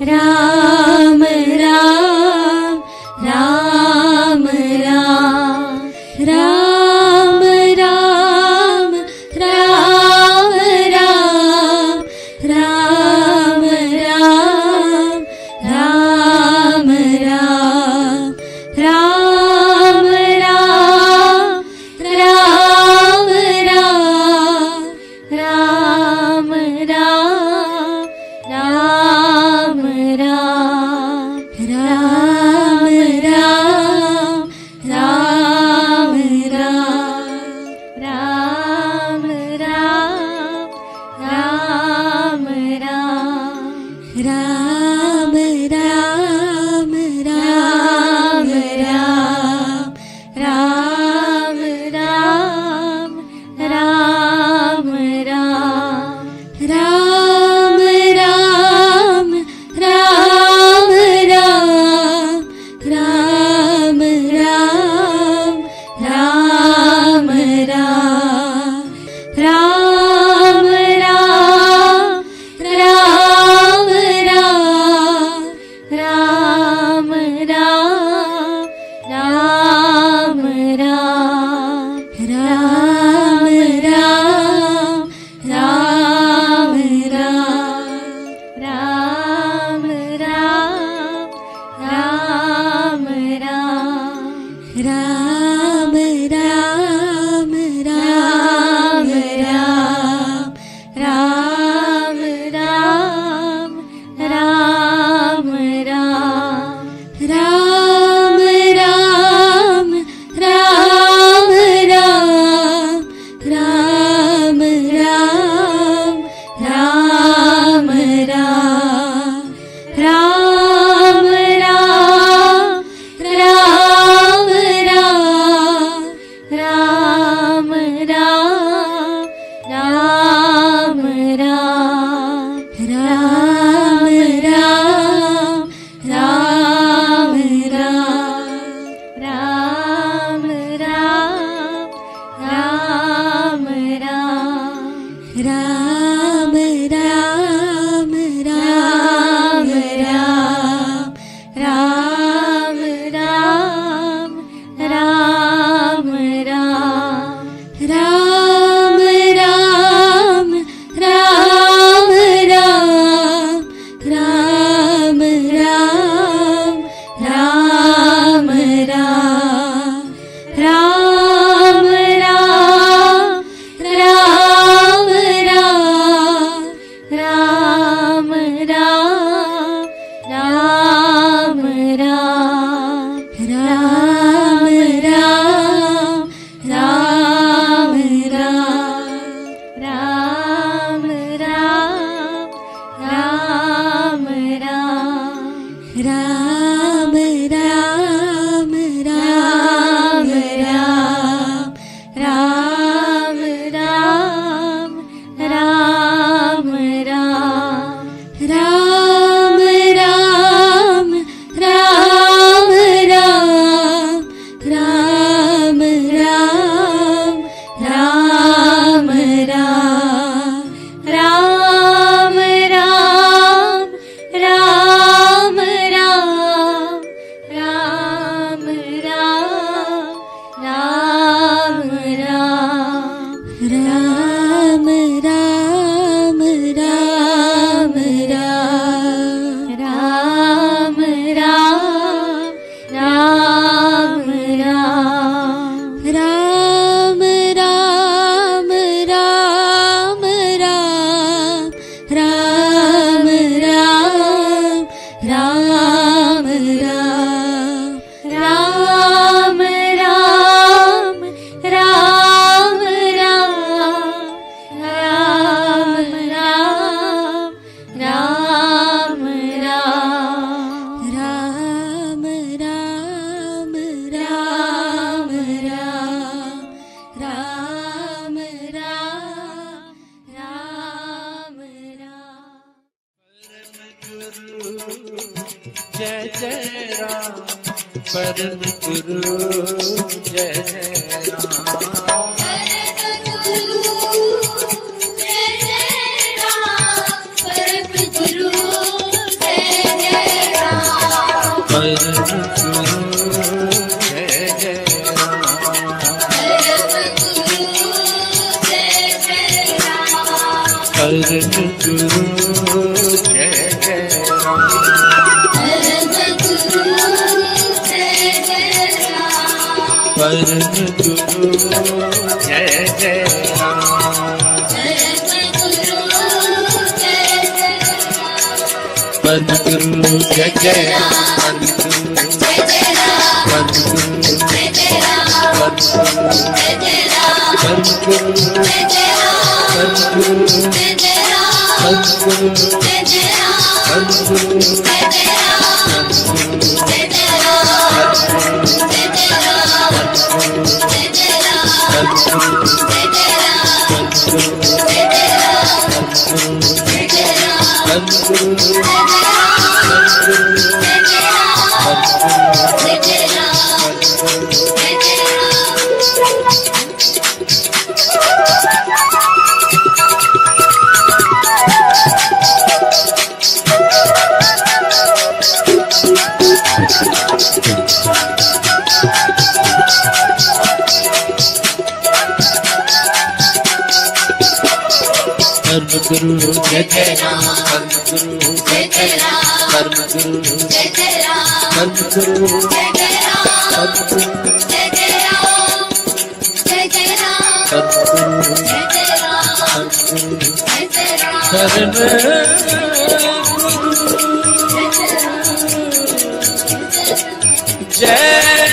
राम राम राम जय जय राम परम गुरु जय जय राम परम गुरु जय जय राम परम गुरु जय जय परम गुरु जय जय राम परम गुरु जय जय राम परम गुरु जय जय राम परम गुरु जय जय राम परम गुरु जय जय राम परम गुरु जय जय राम परम गुरु जय जय राम जय जय राम जय जय राम जय जय राम जय जय राम जय जय राम जय जय राम जय जय परम गुरु जय जय राम परम गुरु जय जय राम परम गुरु जय जय राम परम गुरु जय जय राम जय जय राम जय जय राम परम गुरु जय जय राम जय जय राम परम गुरु जय जय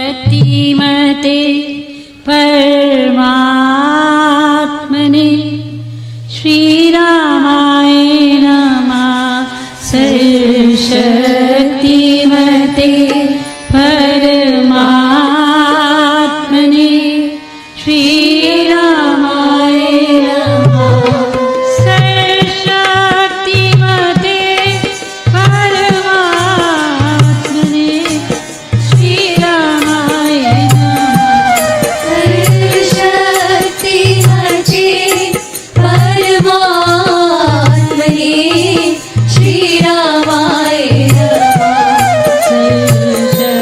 सर्वशक्तिमते परमात्मने श्रीरामाय नमः सर्वशक्तिमते परमात्मने श्रीरामाय नमः सर्वशक्तिमते परमात्मने श्रीरामाय नमः सर्वशक्तिमते परमात्मने श्रीरामाय नमः सर्वशक्तिमते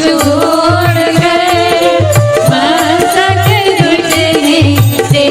छोड़ कर मस्तक दुटने दे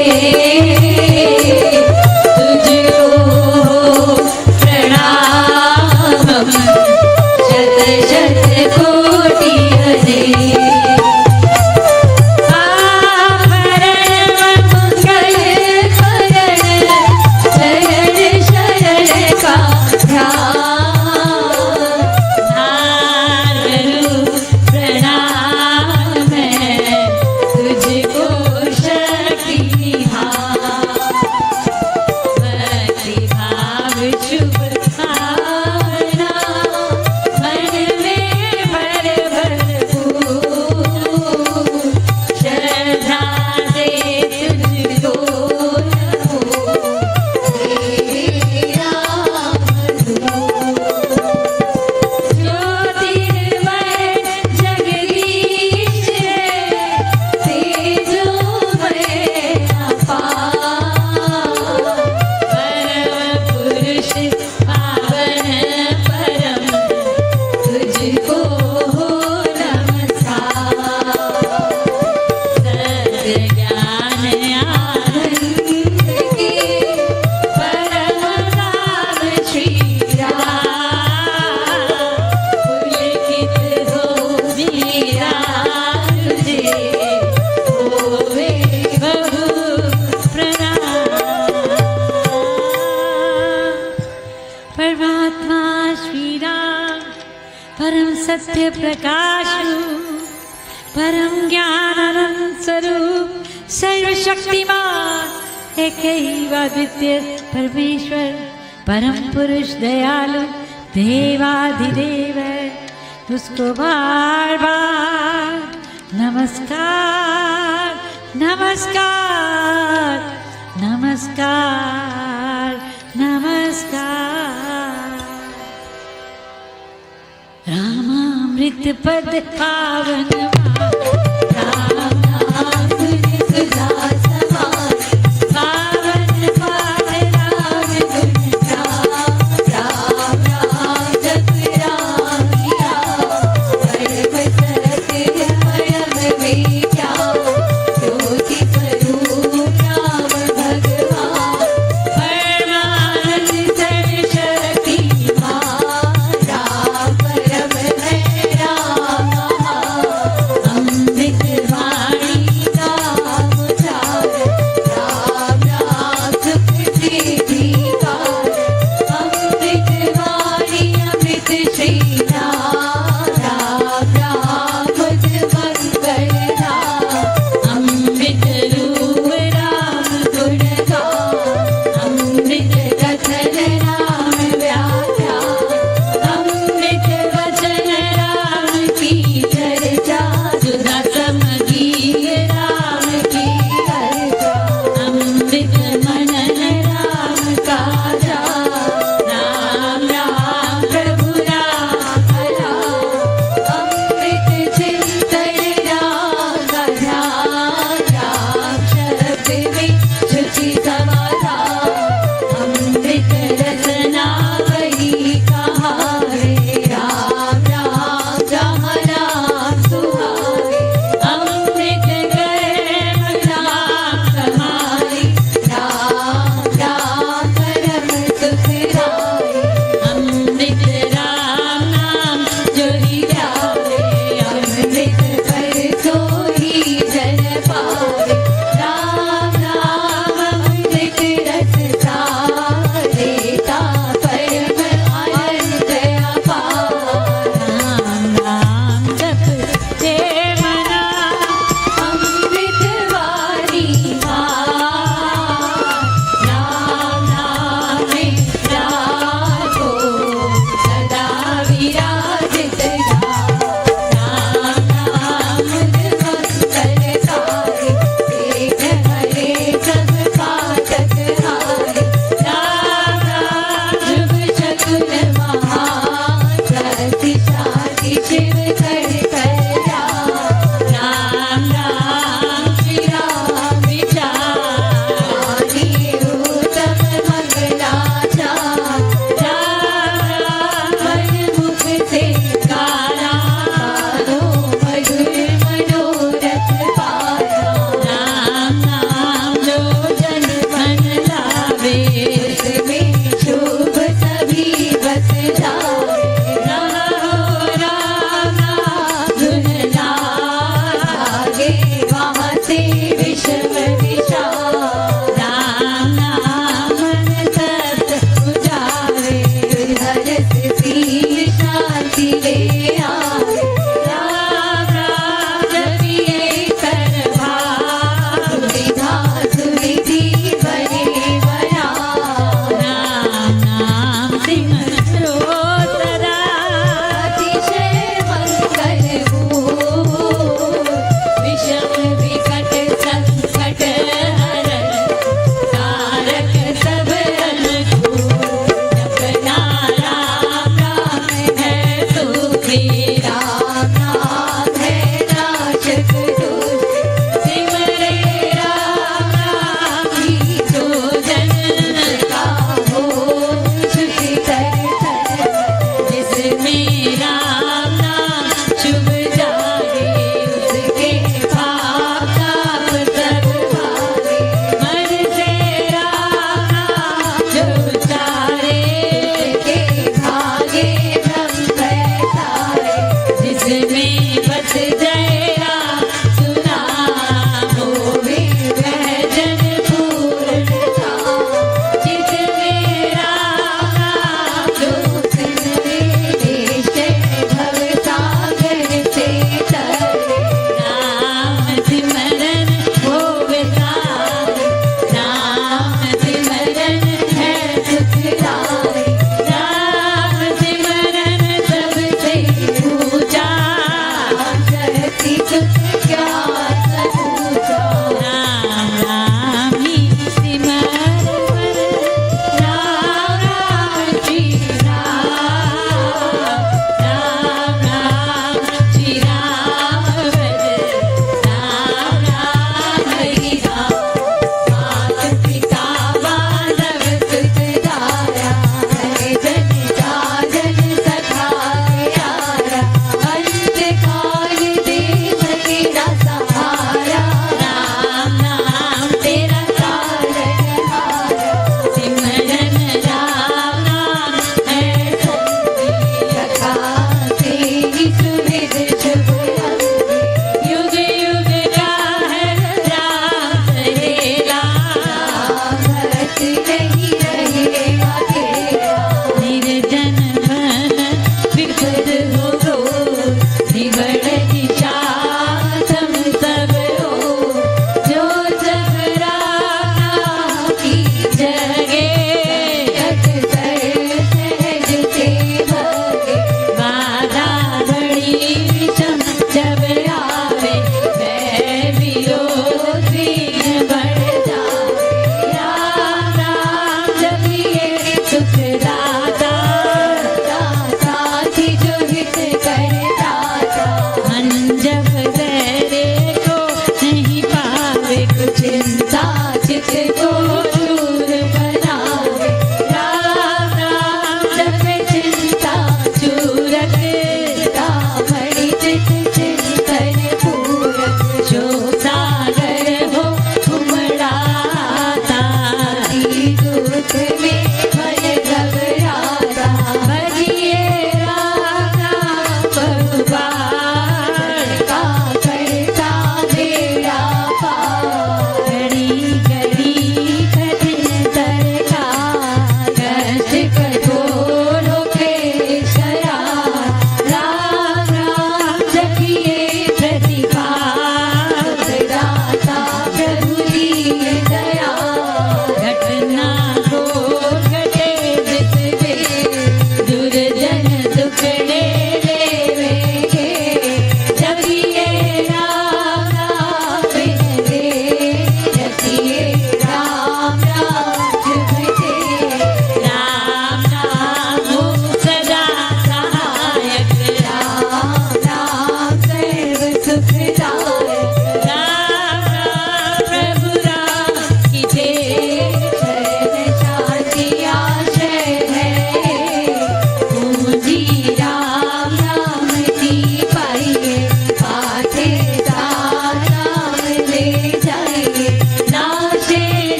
सत्य प्रकाशु परम ज्ञानानंद स्वरूप सर्वशक्तिमान एकैव अद्वितीय परमेश्वर परम पुरुष दयालु देवाधिदेव उसको बार बार नमस्कार नमस्कार नमस्कार नमस्कार। रामामृत पद पावन राम नाम सुनि सुधा समान पावन पावन राम गुण राम राम राम जप राम किया परम सत्य परम विद्या ज्योति स्वरूप राम भगवान परमानंद सर्वशक्तिमान राम परम है राम अमृत वाणी का मुद्रा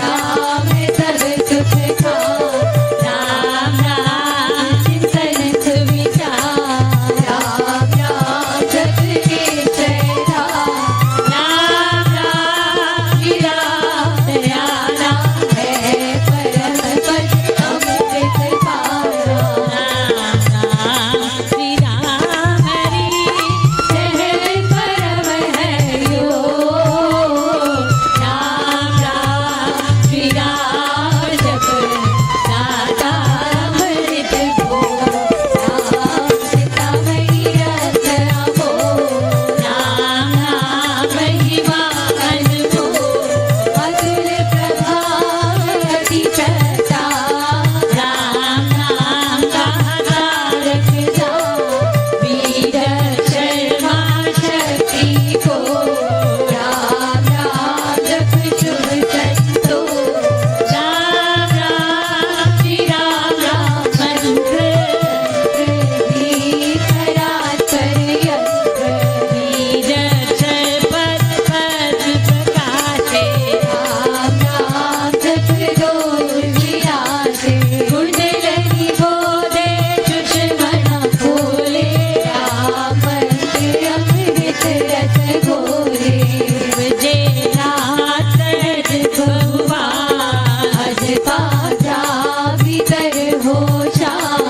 राम सब सुख का राम राम चिंतन सुविचार राम राम जप निश्चय राम राम श्री राम दया राम है परम पद अमृत पारा राम श्री राम हरि सहज परम है यो राम राम श्री राम जप दाता अमृत भो राम सीता मैया रामो राम राम महिमा अनमोल अतुल प्रभाव अति प्रताप राम राम कहा तारक जाप वीर शर्मा शक्ति को राम राम जप शुभ संतो राम राम श्री राम राम मंत्र खरात पर यंत्र वीर अक्षर पद पद प्रकाशे राम राम जप डोल विराजे कुंडलनी बोले दुश्मन भोले राम मंत्र अमृत रस घोले विजय रात सहज भगवान अज पाजा भीतर हो शाम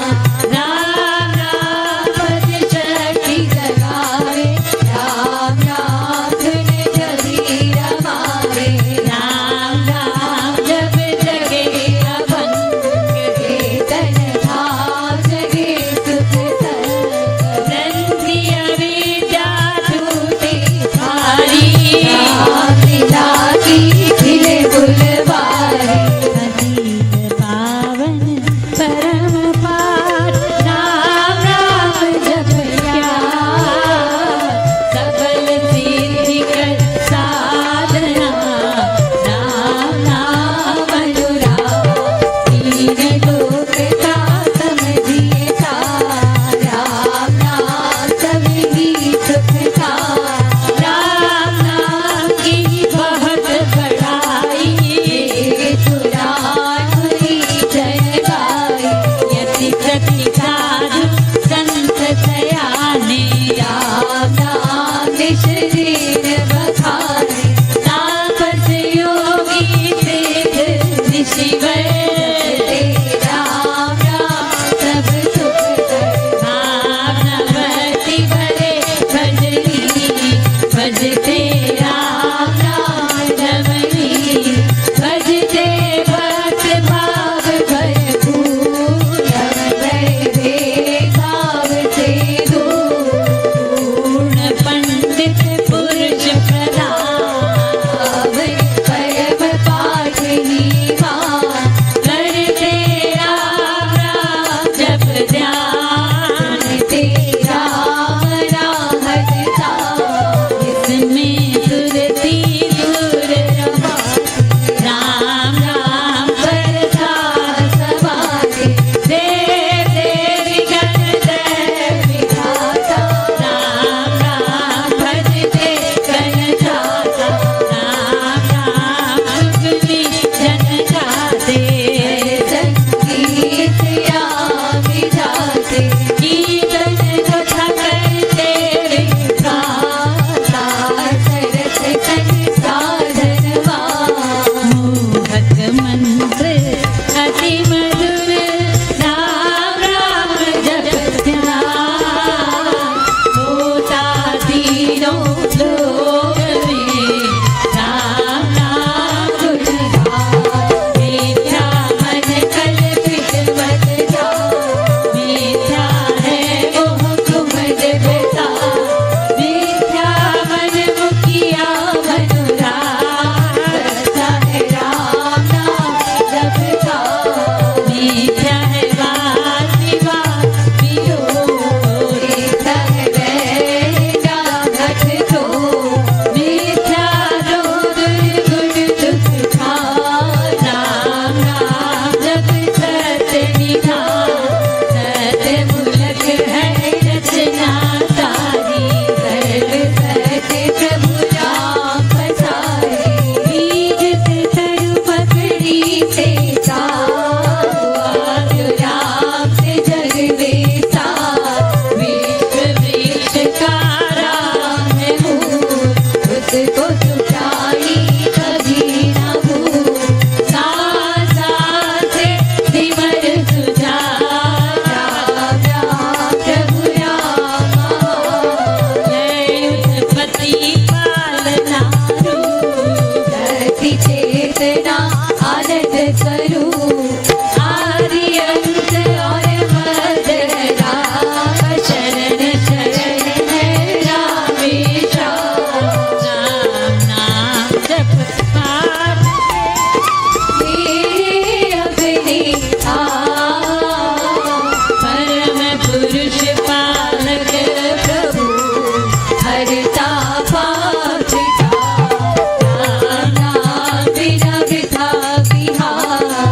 राम राम पद शक्ति जगावे राम राम धुन जगी रमावे राम राम जब जगे अभंग तन भाव जगे सुख संग ग्रंथि अविद्या टूटे सारी राम लीला की खिले फुलवारी पतित पावन परम पार राम राम जप क्या सबल सिद्धि कर साधना राम नाम अनुराग तीन लोक का समझिए सार राम नाम सभी सुख का राम नाम की बहुत बड़ाई पुराण हुई जय गाई यति प्रति साधु संत सयाने राम नाम निश्चित बखाने तापस योगी सिद्ध ऋषिवर राम राम सब सुख कर भावनवति भरे भजनी भजते राम राम रमणी भजते भक्त भाव भरपूर भाव से दूर पूर्ण पंडित पुरुष प्रधान परम पाठ नीवान करते राम राम जप ध्यान तेरा राहता इसमें सुरती दूर रमा राम राम बरसा समाधि देव देवी गण जय विधाता राम राम भजते गण जाता राम राम सुगमी जन जाते संगीत या विधाते कीर्तन कथा करते गाता सरस कन साधनवा मोहक मंत्र अति मधुर राम राम जप ध्यान होता तीनों लोक में राम राम गुणगान मिथ्या मन कल्पित मत जा मिथ्या है मोह कुमद बता मिथ्या मन मुखिया मनुराग करता है राम नाम स्वरूप आदि अंत और मध्यरा शरण शरण है रामेशा राम नाम जप पाठ मेरे अभिनेता परम पुरुष पालक प्रभु हरता पापिता नाम बिना विधा विहार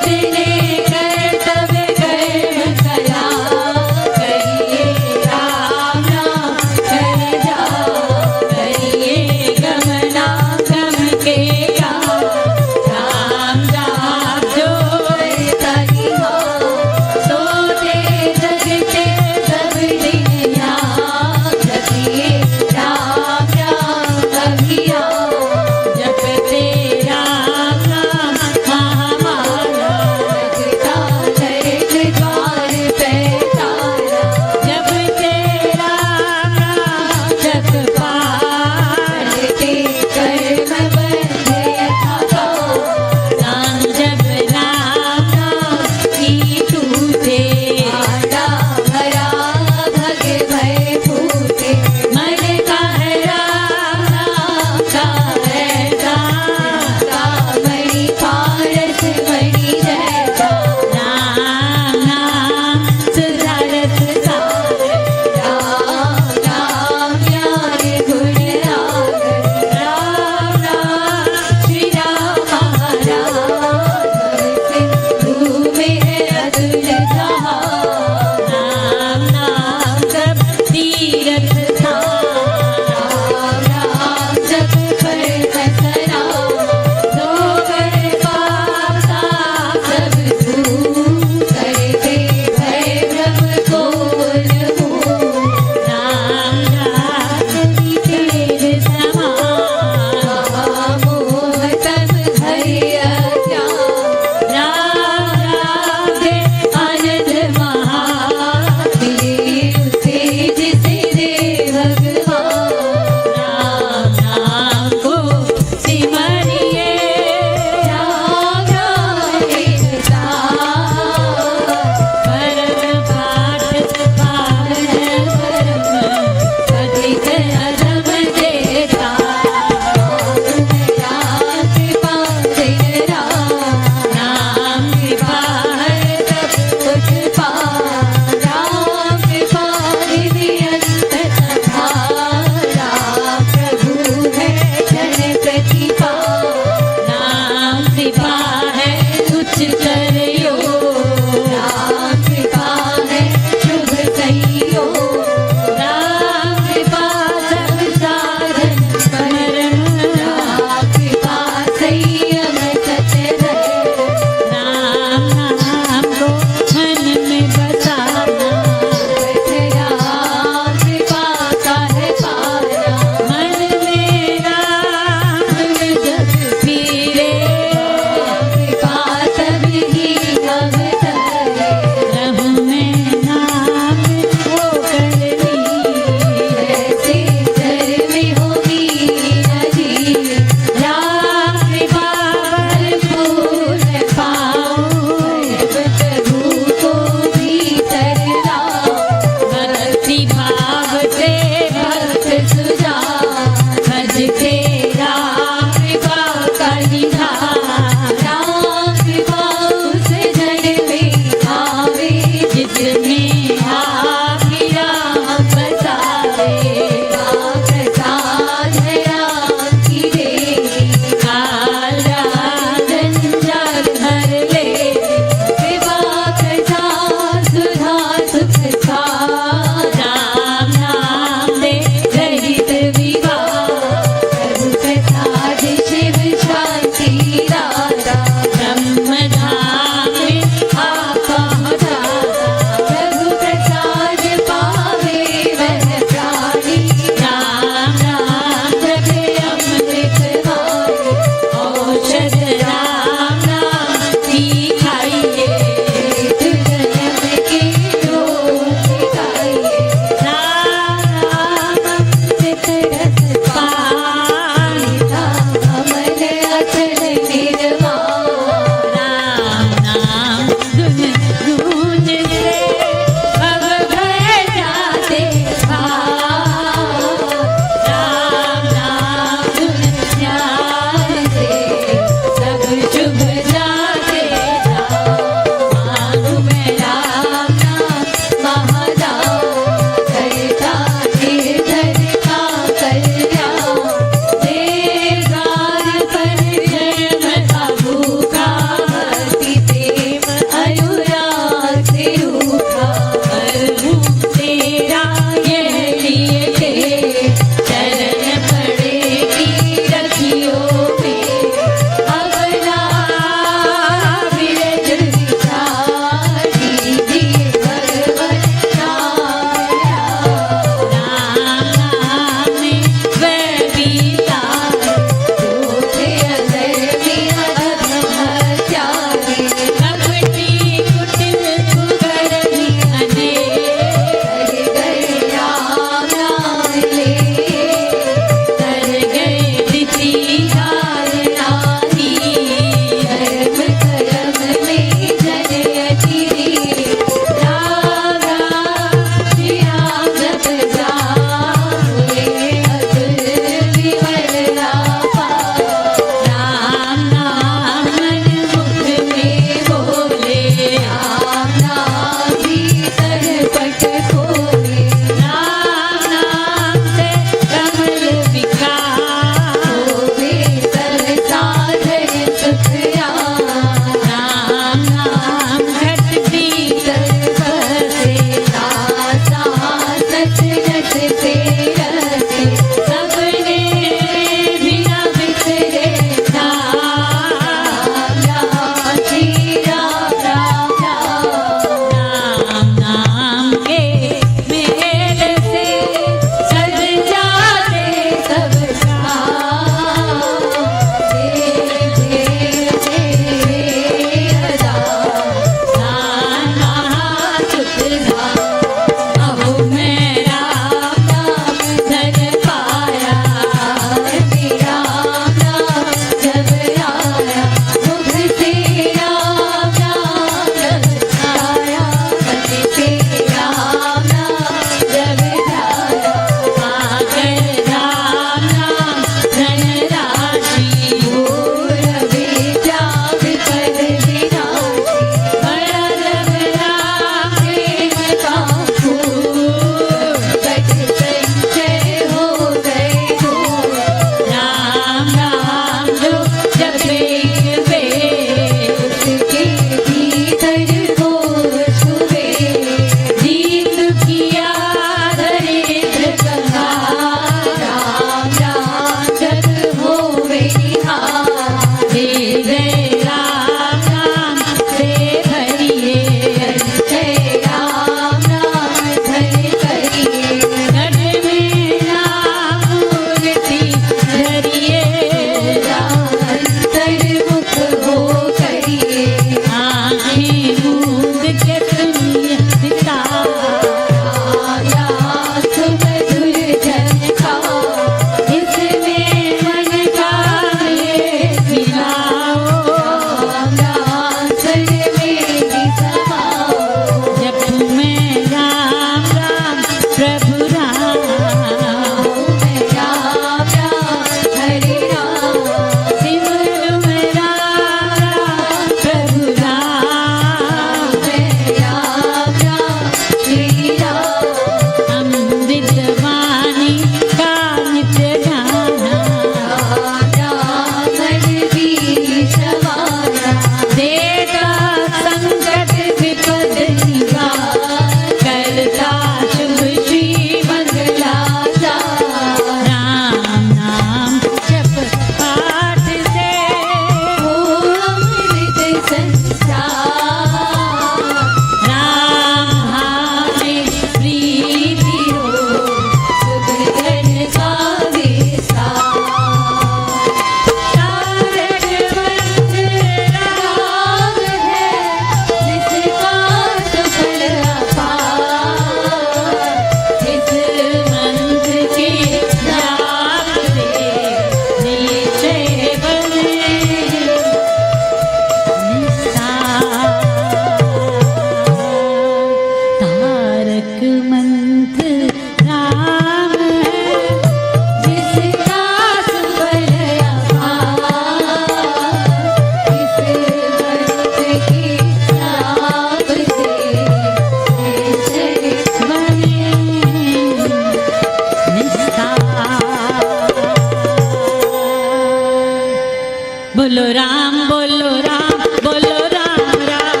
बोलो राम बोलो राम बोलो राम राम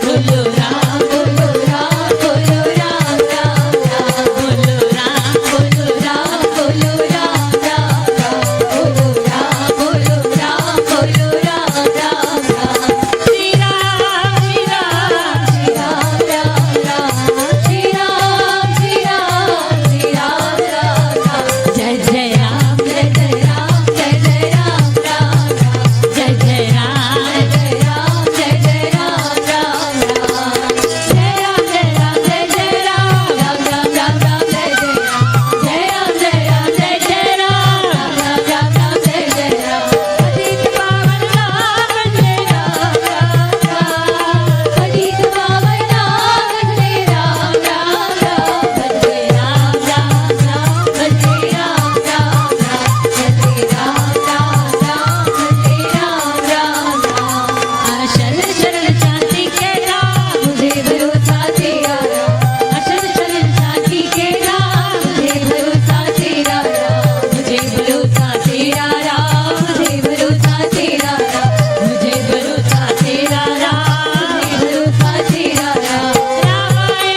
बोलो राम बोलो राम बोलो राम राम राम बोलो राम बोलो राम बोलो राम राम राम बोलो राम बोलो राम बोलो राम राम राम श्री राम श्री राम श्री राम राम राम श्री राम श्री राम श्री राम राम राम जय जय राम जय जय राम जय जय राम राम राम जय जय राम जय जय राम जय जय राम राम राम जय राम जय राम जय जय राम राम राम राम राम जय जय राम जय राम जय राम जय जय राम राम राम राम राम जय जय राम पतित पावन राम जय राम राम राम पतित पावन राम जय राम राम राम जय राम राम राम जय राम राम राम जय राम राम राम जय राम राम राम शरण शरण शांति के राम मुझे भरोसा तेरा राम शरण शरण शांति के राम मुझे भरोसा तेरा राम मुझे भरोसा तेरा राम मुझे भरोसा तेरा राम मुझे भरोसा तेरा राम मुझे भरोसा तेरा राम रामाय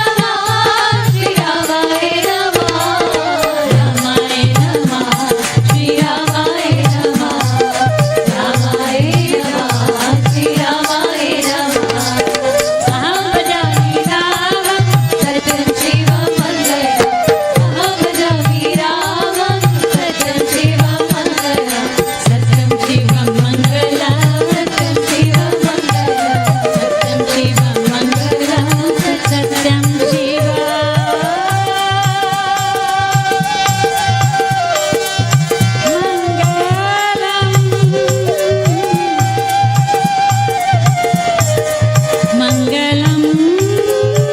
नमः श्री रामाय नमः रामाय नमः श्री रामाय नमः रामाय नमः श्री रामाय नमः रामाय नमः श्री रामाय नमः अहं भजामि रामं सत्यं शिवं मङ्गलम् अहं भजामि रामं सत्यं शिवं मङ्गलम् सत्यं शिवं मङ्गलं सत्यं शिवं मङ्गलम् सत्यं शिवं मङ्गलं सत्यं शिवं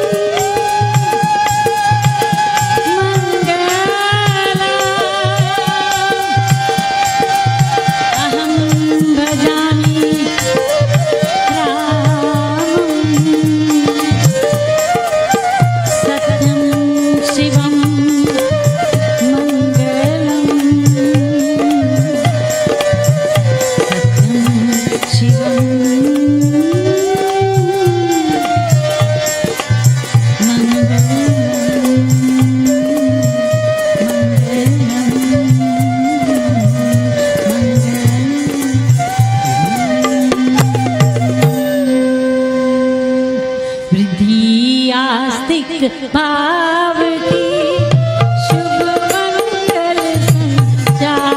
मङ्गलं अहं भजामि रामं सत्यं शिवं मङ्गलं सत्यं शिवं वृद्धि आस्तिक भाव की शुभ मंगल संचार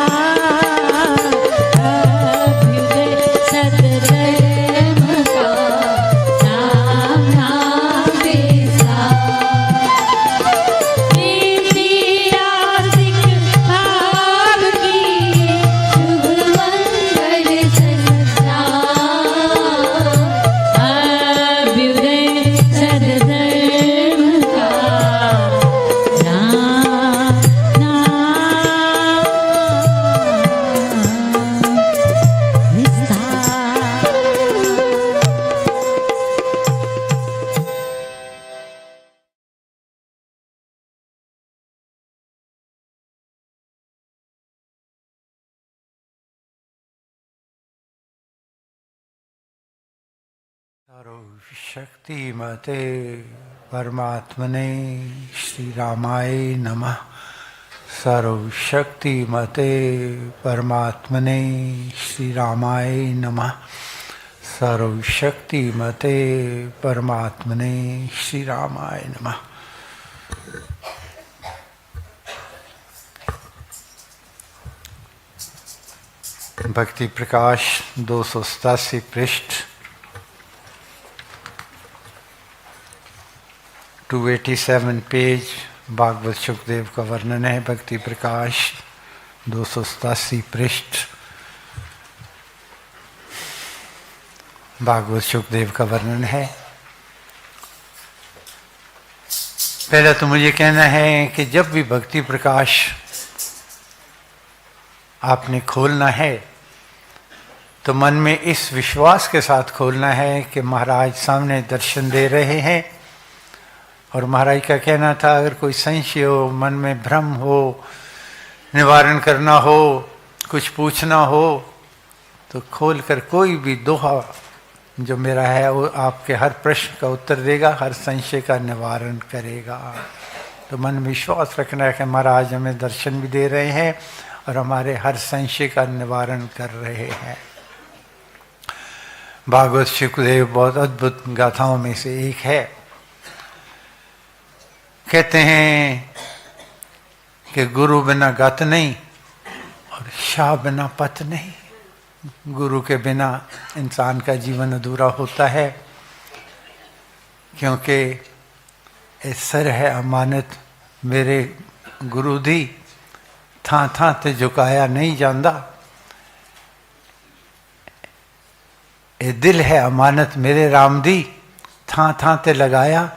अभ्युदय सतधर्म का नाम नाम वृद्धि आस्तिक भाव की शुभ मंगल संचार अभ्युदय सतधर्म का नाम नाम विस्तार सर्वशक्तिमते परमात्मने श्री रामाय नमः। सर्वशक्तिमते परमात्मने श्री रामाय नमः। सर्वशक्तिमते परमात्मने श्री रामाय नमः। भक्ति प्रकाश 287 पृष्ठ 287 पेज भागवत सुखदेव का वर्णन है। भक्ति प्रकाश 287 पृष्ठ भागवत सुखदेव का वर्णन है। पहले तो मुझे कहना है कि जब भी भक्ति प्रकाश आपने खोलना है तो मन में इस विश्वास के साथ खोलना है कि महाराज सामने दर्शन दे रहे हैं, और महाराज का कहना था अगर कोई संशय हो, मन में भ्रम हो, निवारण करना हो, कुछ पूछना हो, तो खोल कर कोई भी दोहा जो मेरा है वो आपके हर प्रश्न का उत्तर देगा, हर संशय का निवारण करेगा। तो मन में विश्वास रखना है कि महाराज हमें दर्शन भी दे रहे हैं और हमारे हर संशय का निवारण कर रहे हैं। भागवत शुकदेव बहुत अद्भुत गाथाओं में से एक है। कहते हैं कि गुरु बिना गत नहीं और शाह बिना पथ नहीं। गुरु के बिना इंसान का जीवन अधूरा होता है, क्योंकि ए सर है अमानत मेरे गुरु दी, थां थां ते झुकाया नहीं जांदा। ए दिल है अमानत मेरे राम दी, थां थां ते लगाया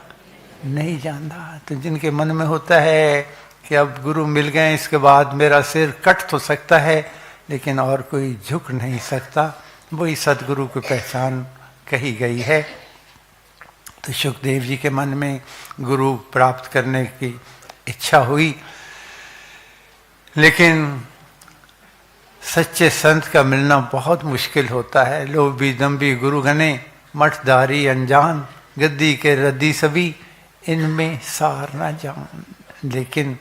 नहीं जांदा। तो जिनके मन में होता है कि अब गुरु मिल गए, इसके बाद मेरा सिर कट तो सकता है लेकिन और कोई झुक नहीं सकता, वही सदगुरु की पहचान कही गई है। तो शुकदेव जी के मन में गुरु प्राप्त करने की इच्छा हुई, लेकिन सच्चे संत का मिलना बहुत मुश्किल होता है। लोभी दम्भी गुरु घने, मठधारी अनजान, गद्दी के रद्दी सभी, इनमें सार न जान। लेकिन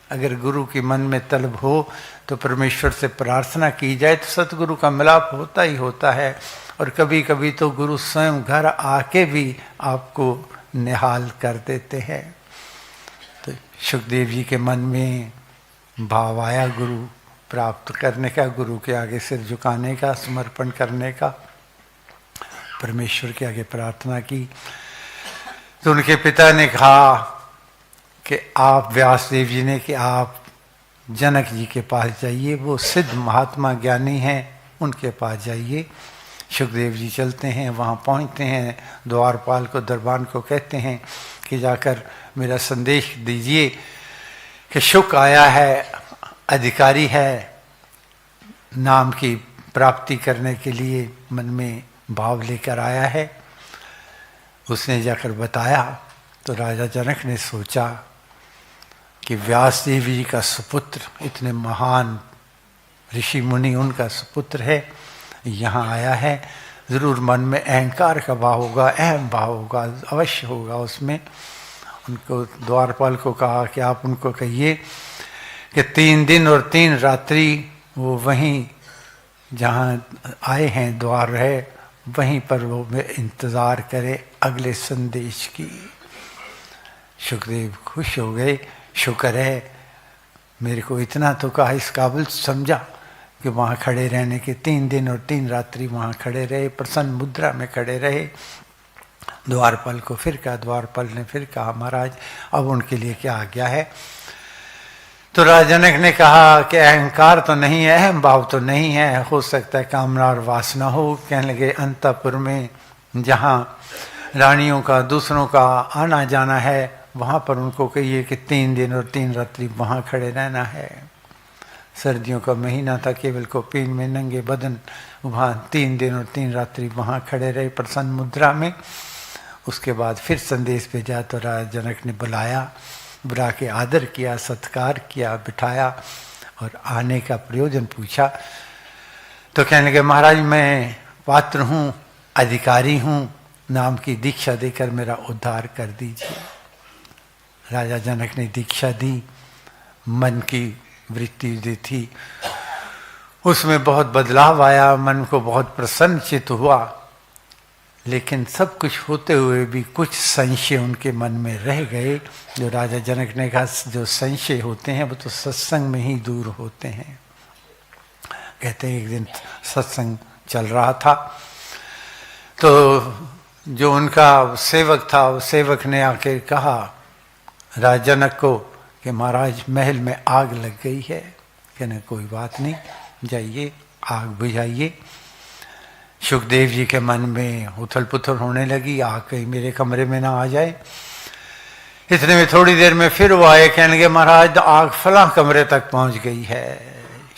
अगर गुरु के मन में तलब हो तो परमेश्वर से प्रार्थना की जाए तो सतगुरु का मिलाप होता ही होता है। और कभी कभी तो गुरु स्वयं घर आके भी आपको निहाल कर देते हैं। तो सुखदेव जी के मन में भाव आया गुरु प्राप्त करने का, गुरु के आगे सिर झुकाने का, समर्पण करने का। परमेश्वर के आगे प्रार्थना की तो उनके पिता ने कहा कि आप, व्यासदेव जी ने, कि आप जनक जी के पास जाइए, वो सिद्ध महात्मा ज्ञानी हैं, उनके पास जाइए। सुखदेव जी चलते हैं, वहाँ पहुँचते हैं, द्वारपाल को, दरबान को कहते हैं कि जाकर मेरा संदेश दीजिए कि शुक आया है, अधिकारी है, नाम की प्राप्ति करने के लिए मन में भाव लेकर आया है। उसने जाकर बताया तो राजा जनक ने सोचा कि व्यासदेव जी का सुपुत्र, इतने महान ऋषि मुनि, उनका सुपुत्र है, यहाँ आया है, ज़रूर मन में अहंकार का भाव होगा, अहम भाव होगा, अवश्य होगा उसमें। उनको, द्वारपाल को कहा कि आप उनको कहिए कि 3 दिन और 3 रात्रि वो वहीं जहाँ आए हैं द्वार है, वहीं पर वो इंतज़ार करे अगले संदेश की। सुखदेव खुश हो गए, शुक्र है मेरे को इतना तो कहा, इस काबिल समझा कि वहाँ खड़े रहने के 3 दिन और 3 रात्रि वहाँ खड़े रहे, प्रसन्न मुद्रा में खड़े रहे। द्वारपाल को फिर कहा, द्वारपाल ने फिर कहा महाराज अब उनके लिए क्या आज्ञा है। तो राजा जनक ने कहा कि अहंकार तो नहीं है, अहम भाव तो नहीं है, हो सकता है कामना और वासना हो। कहने लगे अंतःपुर में जहाँ रानियों का, दूसरों का आना जाना है, वहाँ पर उनको कहिए कि 3 दिन और 3 रात्रि वहाँ खड़े रहना है। सर्दियों का महीना था, केवल कौपीन में नंगे बदन वहाँ 3 दिन और 3 रात्रि वहाँ खड़े रहे प्रसन्न मुद्रा में। उसके बाद फिर संदेश भेजा तो राजा जनक ने बुलाया, बुला के आदर किया, सत्कार किया, बिठाया और आने का प्रयोजन पूछा। तो कहने लगे महाराज मैं पात्र हूँ, अधिकारी हूँ, नाम की दीक्षा देकर मेरा उद्धार कर दीजिए। राजा जनक ने दीक्षा दी, मन की वृत्ति दी थी, उसमें बहुत बदलाव आया, मन को बहुत प्रसन्न चित्त हुआ। लेकिन सब कुछ होते हुए भी कुछ संशय उनके मन में रह गए। जो राजा जनक ने कहा जो संशय होते हैं वो तो सत्संग में ही दूर होते हैं। कहते हैं एक दिन सत्संग चल रहा था तो जो उनका सेवक था, वो सेवक ने आके कहा राजा जनक को कि महाराज महल में आग लग गई है। कहने कोई बात नहीं, जाइए आग बुझाइए। सुखदेव जी के मन में उथल पुथल होने लगी, आग कहीं मेरे कमरे में ना आ जाए। इतने में थोड़ी देर में फिर वो आए, कहने लगे महाराज आग फला कमरे तक पहुंच गई है।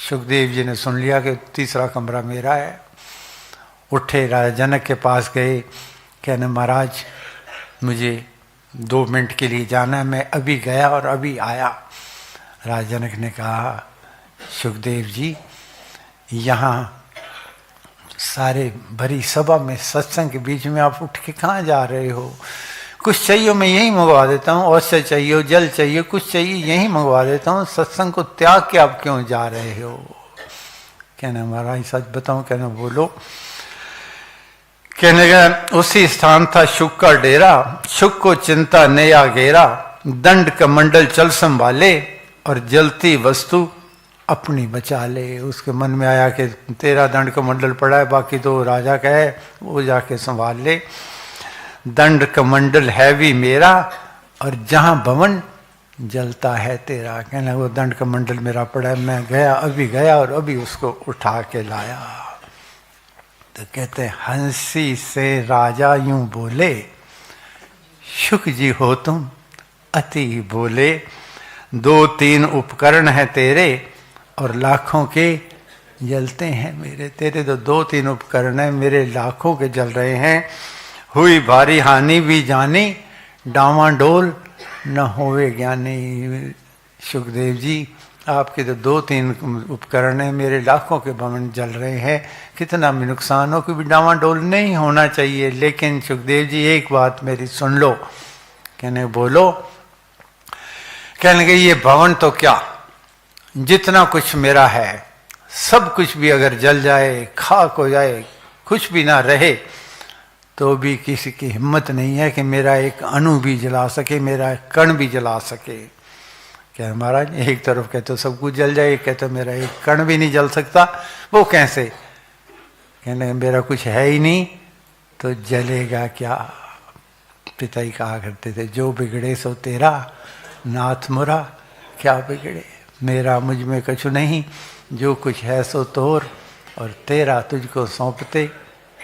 सुखदेव जी ने सुन लिया कि तीसरा कमरा मेरा है। उठे, राजा जनक के पास गए, कहने महाराज मुझे 2 मिनट के लिए जाना है, मैं अभी गया और अभी आया। राजा जनक ने कहा सुखदेव जी, यहाँ सारे भरी सभा में सत्संग के बीच में आप उठ के कहाँ जा रहे हो? कुछ चाहिए मैं यहीं मंगवा देता हूँ, औषध चाहिए, जल चाहिए, कुछ चाहिए यहीं मंगवा देता हूँ, सत्संग को त्याग के आप क्यों जा रहे हो? कहना महाराज सच बताऊं? कहना बोलो। कहने लगा उसी स्थान था शुक का डेरा, शुक को चिंता नया घेरा, दंड कमंडल चल संभाले और जलती वस्तु अपनी बचा ले। उसके मन में आया कि तेरा दंड कमंडल पड़ा है, बाकी तो राजा का है, वो जाके संभाल ले। दंड कमंडल है भी मेरा और जहां भवन जलता है तेरा। कहना वो दंड कमंडल मेरा पड़ा है, मैं गया अभी गया और अभी उसको उठा के लाया। तो कहते हंसी से राजा यूं बोले, शुक जी हो तुम अति बोले, 2-3 उपकरण हैं तेरे और लाखों के जलते हैं मेरे। तेरे तो 2-3 उपकरण हैं, मेरे लाखों के जल रहे हैं। हुई भारी हानि भी जानी, डामाडोल न होवे ज्ञानी। सुखदेव जी आपके तो 2-3 उपकरण हैं, मेरे लाखों के भवन जल रहे हैं, कितना भी नुकसान हो कि भी डामाडोल नहीं होना चाहिए। लेकिन सुखदेव जी एक बात मेरी सुन लो। कहने बोलो। कहने लगे ये भवन तो क्या, जितना कुछ मेरा है सब कुछ भी अगर जल जाए, खाक हो जाए, कुछ भी ना रहे, तो भी किसी की हिम्मत नहीं है कि मेरा एक अणु भी जला सके, मेरा कण भी जला सके। क्या महाराज एक तरफ कहते सब कुछ जल जाए, एक कहते मेरा एक कण भी नहीं जल सकता, वो कैसे? कहने मेरा कुछ है ही नहीं तो जलेगा क्या? पिता ही कहा करते थे जो बिगड़े सो तेरा, नाथ मोरा क्या बिगड़े। मेरा मुझ में कछु नहीं, जो कुछ है सो तोर, और तेरा तुझको सौंपते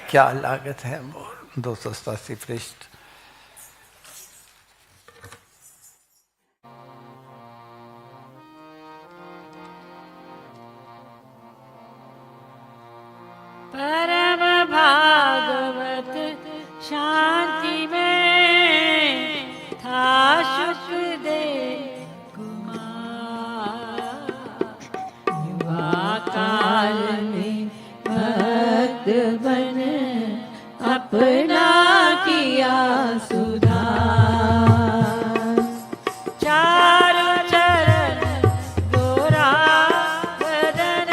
क्या लागत है मोर। 287 पृष्ठ। परम भागवत शांति में था सुखदेव कुमार। युवा काल में भक्त बन अपना किया सुधार। चारों चरण गोरा बदन,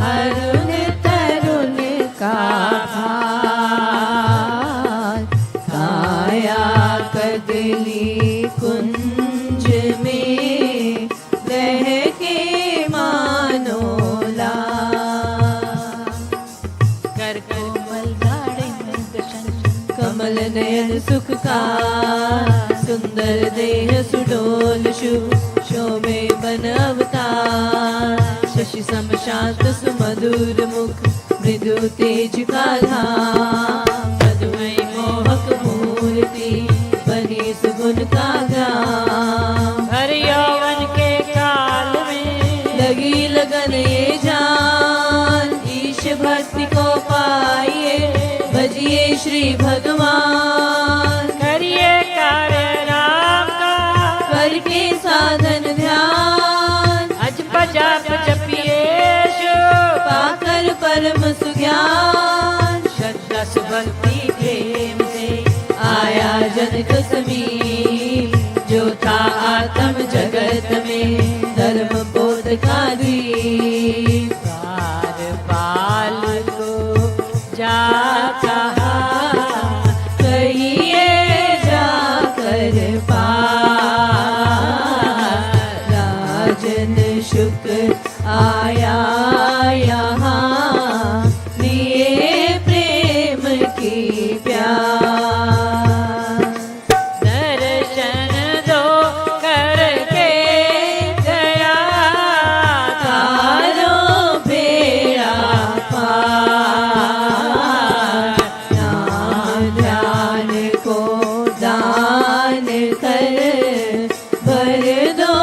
अरुण तरुण का भार। काया कदली कुंज में लहके मानो लाल। कर कोमल गाढ़े दर्शन, कमल नयन सुख का, सुंदर देह सुडोल शुभ शोभे बन अवतार। शशि सम शांत सुमधुर मुख, मृदु तेज का धाम। मधुमय मोहक मूर्ति बनी सुगुण का ग्राम। हर यौवन के काल में लगी लगन ये जान। ईश भक्ति को पाइए, भजिए श्री भगवान। करिए कार्य राम का, करके साधन ध्यान। अज बजाप जपिए पाकर परम सुज्ञान। श्रद्धा सुभक्ति प्रेम से आया जनक समीप। जो था आत्म जगत में धर्म बोध का द्वीप। बार बाल को जा कहा, कहिए जाकर पार। राजन शुक आया यहाँ, लिए प्रेम की प्यार। दर्शन दो करके गया, तारों बेड़ा पार। नाम ध्यान को दान कर, भर दो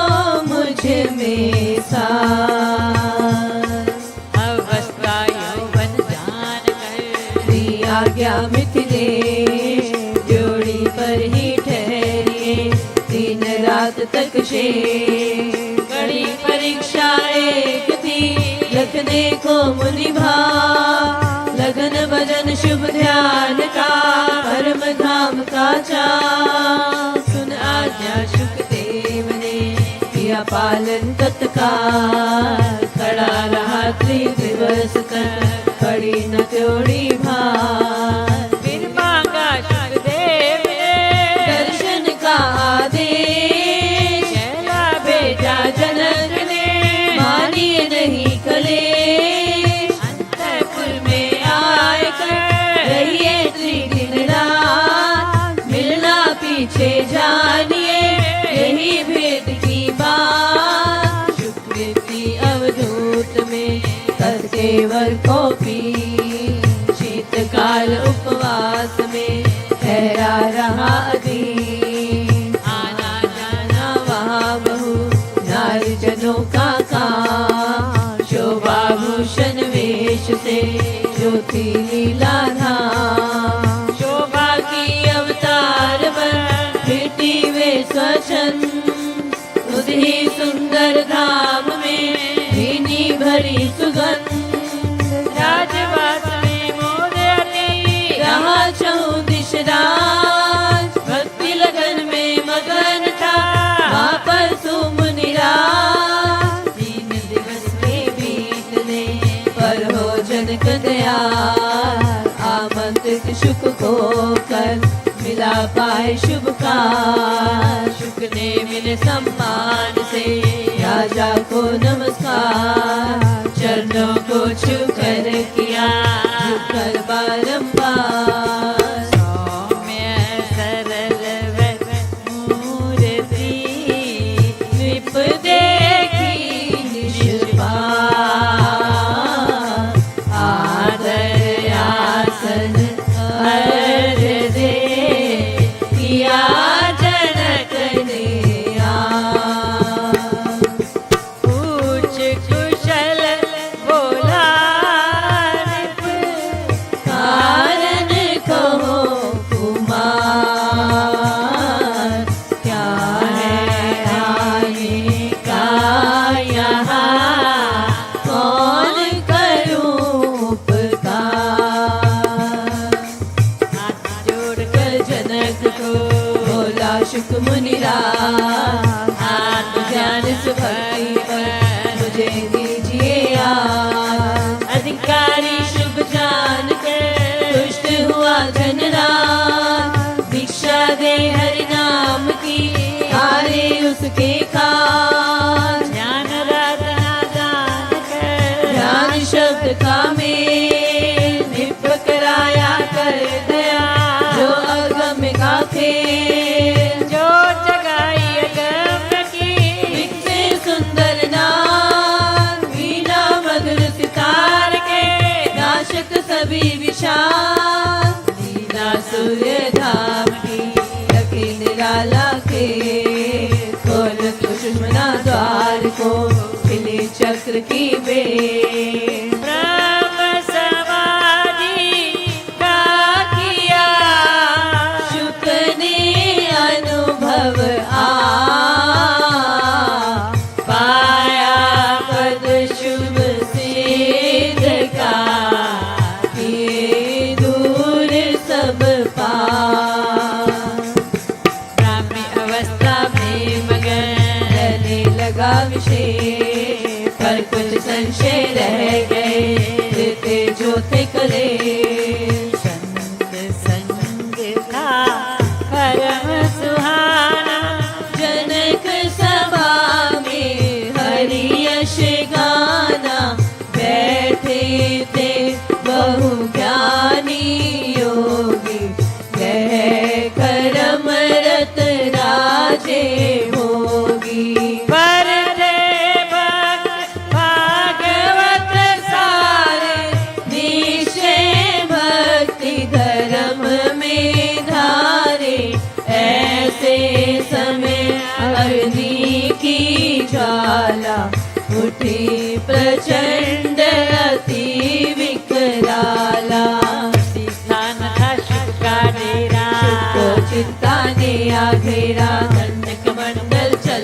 मुझ में सार। अवस्था यौवन जान कर, दी आज्ञा मिथिलेश, जोड़ी पर ही ठहरे तक शेष। बड़ी परीक्षा एक थी रखने को मुनि भाव, लगन भजन शुभ ध्यान का परम धाम का चाव। सुन आज्ञा शुकदेव ने किया पालन तत्काल, खड़ा रहा त्रिदिवस तक पड़ी न त्योड़ी भार। फिर मांगा शुकदेव ने दर्शन का आदेश, कहला भेजा जनक ने मानिए नहीं कलेश। अंतपुर में आए कर रहिए त्रिदिन रात, मिलना पीछे जानिए यही भेद की बात। शुक्र की अवधूत में केवल को पी, शीतकाल उपवास में ठहरा रहा अधीन। आना जाना वहाँ बहु नारी जनों का काम, शोभा भूषण वेश से जो थी लीला धाम। शोभा की अवतार पर फिटी वे स्वच्छंद, उधही सुंदर धाम में भीनी भरी सुगंध। राजवास में मोदती रहा चौदिश राज, भक्ति लगन में मगन था वहाँ पर सुमुनिराज। 3 दिवस के बीतने पर हो जनक दयाल, आमंत्रित शुक को कर मिला पाए शुभ काल। शुक ने मिले सम्मान से राजा को नमस्कार, चरणों को छूकर किया झुककर बारंबार। सौम्य सरल मूर्ति विप देखी निष्पाप, आदर आसन हर दे किया जनक ने पूछ कुशल बोला रिप, कारण कहो कुमार। क्या है आने का यहाँ कौन करूं उपकार। हाथ जोड़कर जनक को बोला शुक मुनिराज, आत्मज्ञान सुभक्ति पर मुझे दीजिए आप। अधिकारी शुभ जान कर तुष्ट हुआ धनराज, भिक्षा दे हरि नाम की हारे उसके खान। ज्ञान रत्ना दान कर ध्यान शब्द का मेल, निप कराया कर दया जो अगम का खेल। जो जगाई अगम की दिखते सुंदर नाम, वीणा मधुर सितार के नाशक सभी विशाल। लीला सूर्य धाम की रखे निराला के, खोल सुषमना द्वार को खिले चक्र की बेल। ब्रह्म समाधि का किया शुक ने अनुभव पाया पद शुभ सिद्ध का, ये दूर सब पास। ब्राह्मी अवस्था में मगन रहने लगा विषय, पर कुछ संशय रह गए देते जो थे कले। संत संग का परम सुहाना, जनक सभा में हरि यश गाना। बैठे थे बहु ज्ञानी योगी, कह करम रत राजे होगी। पर भक्त भागवत सारे निश्चय भक्ति धर्म में धारे। ऐसे समय अग्नि की ज्वाला उठी प्रचंड अति विकराला। स्थान था शुक का डेरा, चिंता ने आ घेरा। दंडक मंडल चल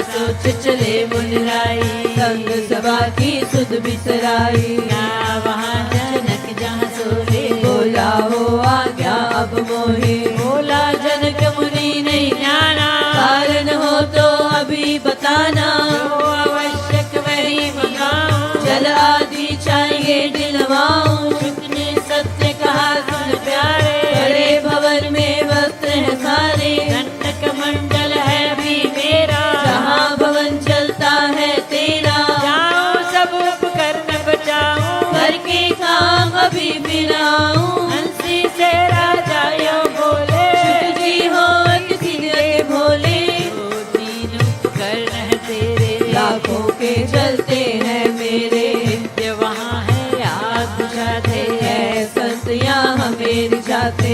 सोच चले मुनराई, संग सभा की सुध बिसराई। गया वहाँ जनक जहाँ सोए, बोला हो आज्ञा अब मोहे, बोला जनक मुनि नहीं जाना, कारण हो तो अभी बताना। जो आवश्यक वही मंगाऊं, जल आदि चाहिए दिलवाऊं, शुक ने सत्य कहा सुन प्यारे, बड़े भवन में वस्त्र है सारे, दंडक मंडल है भी मेरा, जहाँ भवन चलता है तेरा। जाऊं सब उपकरण बचाऊं, करके काम अभी बिनाऊं, हंसी से राजा यो बोले, शुक जी हो किसी के भोले। दो तीन उपकरण है तेरे, लाखों के चलते हैं मेरे, नित्य वहाँ है आग बुझाते, है संत यहाँ मेरी जाते।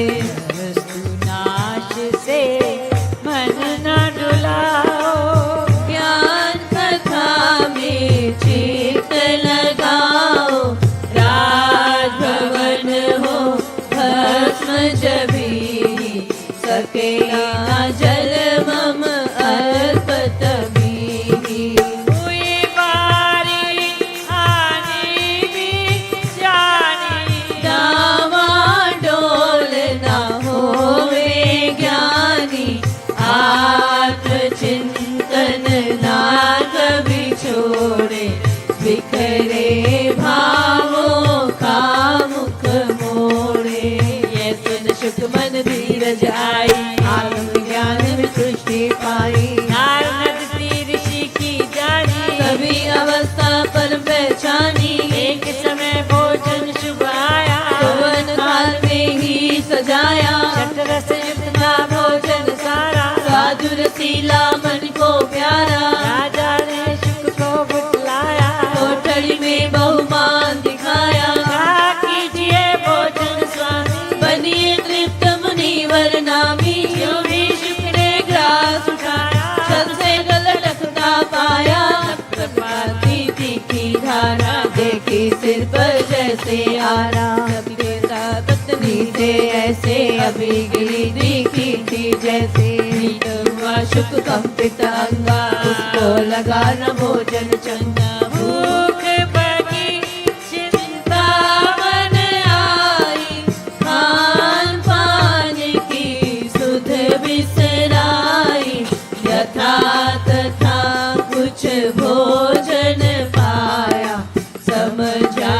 वस्तु नाश से मन न डुलाओ, ज्ञान कथा में चित्त लगाओ, राजभवन हो भस्म जबी, सकेला जल मम अल्प तभी। हुई बारी आनी भी जानी, डावाडोल ना होवे ज्ञानी, आत्मचिंतन ना कभी छोड़े, बिखरे भावों का मुख मोड़े। ये सुन शुक मन धीरज आई, आत्मज्ञान में तुष्टि पाई। नारद ऋषि की जानी, सभी अवस्था पर पहचानी, एक समय भोजन शुभ आया, यौवन काल में ही सजाया। रस युक्त था भोजन सारा, साधु रसीला मन को प्यारा, राजा ने शुक को बुलाया, कोठरी में बहुमान दिखाया। कहा कीजिए भोजन स्वामी, बनिए तृप्त मुनिवर नामी, जो भी शुक शुक्र ने ग्रास उठाया, छल से गल लखता पाया। पाती तीखी धारा, देखी सिर पर जैसे आरा, पिता पत्नी से ऐसे अभी गिरी दिखी थी जैसे। हुआ शुक कंपित अंगा, उसको लगा न भोजन चंगा। भूख बगी चिंता मन आई, खान पान की सुध बिसराई, यथा तथा कुछ भोजन पाया, समझा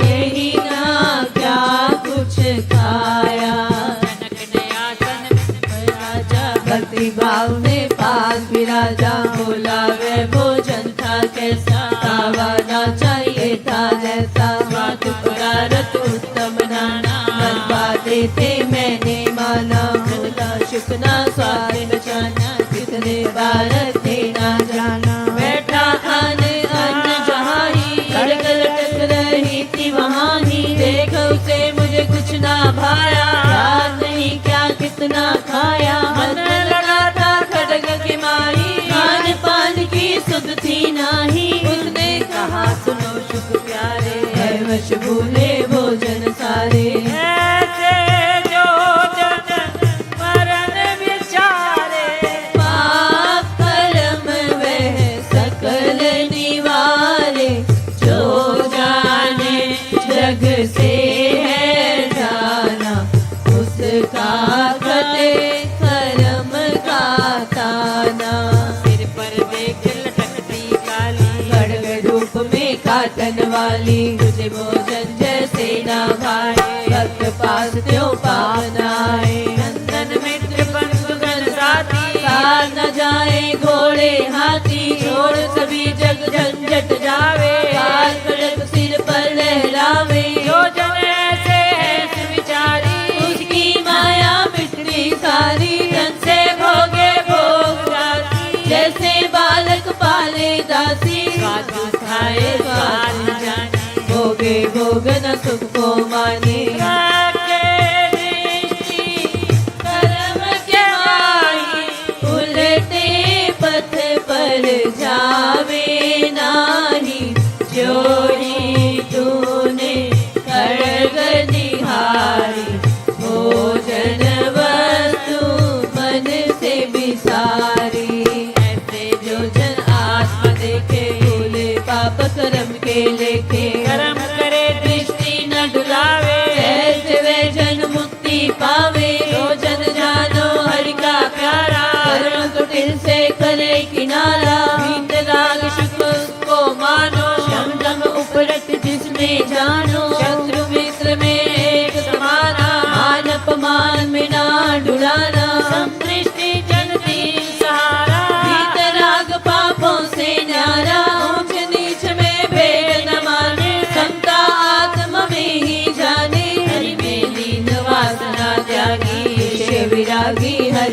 यही ना क्या कुछ खाया। जनक ने आसन पर राजा, भक्ति भाव में पास विराजा, बोला वे भोजन था कैसा, खावाना चाहिए था जैसा। स्वाद पदार्थ उत्तम नाना, मन बातें थे मैंने माना। बोला शुक ना स्वाद बचाना, कितने बार थे ना जाना। बैठा खाने अन्न जहाँ ही, कड़क लटक रही थी वहाँ ही। देख उसे मुझे कुछ ना भाया, याद नहीं क्या कितना खाया। मन लगा था खड़ग के मारी, खान पान की सुध थी नाही। उसने कहा सुनो शुक प्यारे, है वश भूले भोजन सारे। ऐसे जो जन मरण विचारे, पाप कर्म वह सकल निवारे, जो जाने जग से है जाना, उसका कटे कर्म का ताना। सिर पर देख लटकती काली, खड़ग रूप में काटन वाली, तुझे भोजन जैसे ना भाए, भक्त पास त्यों पावनाए। नंदन मित्र बंधुगण साथी, साथ न जाए घोड़े हाथी, छोड़ सभी जग झंझट जावे, काल कड़क सिर पर लहरावे। जो जन ऐसे है विचारी, उसकी माया मिटती सारी, धन से भोगे भोग जाती, जैसे बालक पाले दासी। स्वाद खाए स्वाद न जाने, भोगे भोग न सुख को माने। कर्म के माही, उलटे पथ पर जावे नाही, जोड़ी तूने खड़ग निहारी, भोजन वस्तु मन से बिसारी। ऐसे जो जन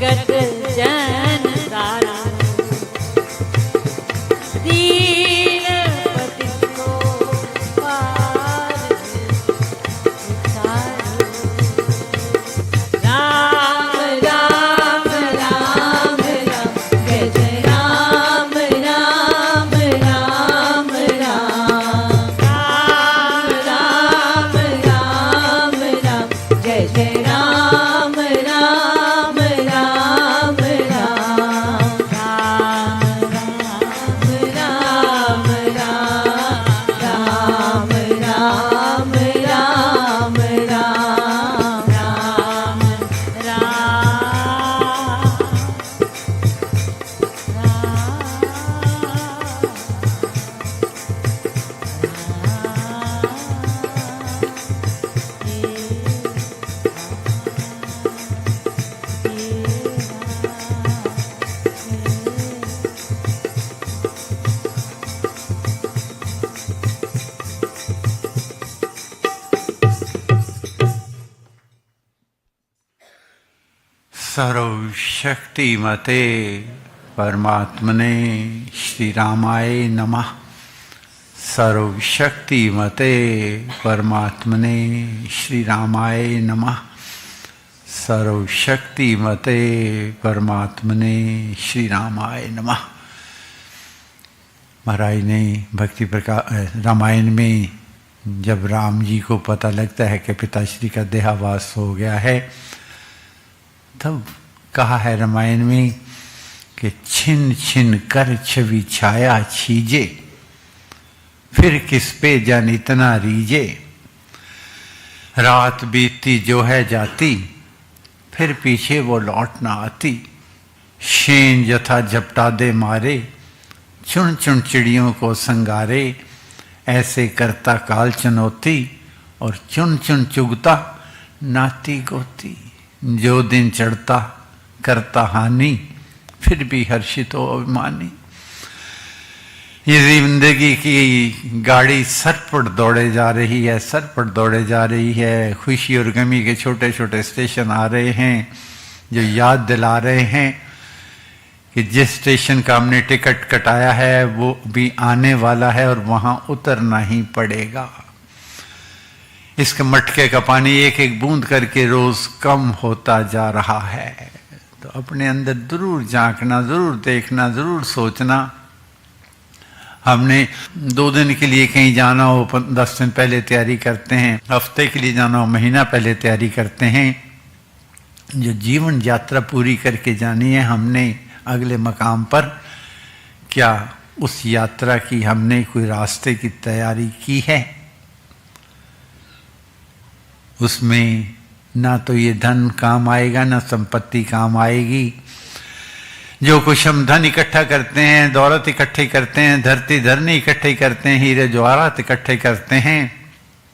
जगत जन तारा दीन पति को पार उतारो। राम राम राम राम जय जय राम राम राम राम राम राम राम जय जय राम राम राम राम राम राम राम राम सर्वशक्तिमते परमात्मने श्री रामाय नमः। सर्वशक्तिमते परमात्मने श्री रामाय नमः। सर्वशक्तिमते परमात्मने श्री रामाय नमः। महाराज ने भक्ति प्रकाश रामायण में जब राम जी को पता लगता है कि पिताश्री का देहावास हो गया है, तब कहा है रामायण में कि छिन छिन कर छवि छाया छीजे, फिर किस पे जान इतना रीजे। रात बीतती जो है जाती, फिर पीछे वो लौट ना आती। शेन जथा झपटा दे मारे, चुन चुन चिड़ियों को संगारे। ऐसे करता काल चुनौती, और चुन चुन चुगता नाती गोती। जो दिन चढ़ता करता हानि, फिर भी हर्षित हो अभिमानी। ये जिंदगी की गाड़ी सर पर दौड़े जा रही है, सर पर दौड़े जा रही है। खुशी और गमी के छोटे छोटे स्टेशन आ रहे हैं जो याद दिला रहे हैं कि जिस स्टेशन का हमने टिकट कटाया है वो भी आने वाला है और वहां उतरना ही पड़ेगा। इसके मटके का पानी एक एक बूंद करके रोज कम होता जा रहा है। तो अपने अंदर जरूर झांकना, जरूर देखना, जरूर सोचना। हमने 2 दिन के लिए कहीं जाना हो, 10 दिन पहले तैयारी करते हैं। हफ्ते के लिए जाना हो, महीना पहले तैयारी करते हैं। जो जीवन यात्रा पूरी करके जानी है हमने अगले मकाम पर, क्या उस यात्रा की हमने कोई रास्ते की तैयारी की है? उसमें ना तो ये धन काम आएगा, ना संपत्ति काम आएगी। जो कुछ हम धन इकट्ठा करते हैं, दौलत इकट्ठी करते हैं, धरती धरनी इकट्ठी करते हैं, हीरे जवाहरात इकट्ठे करते हैं,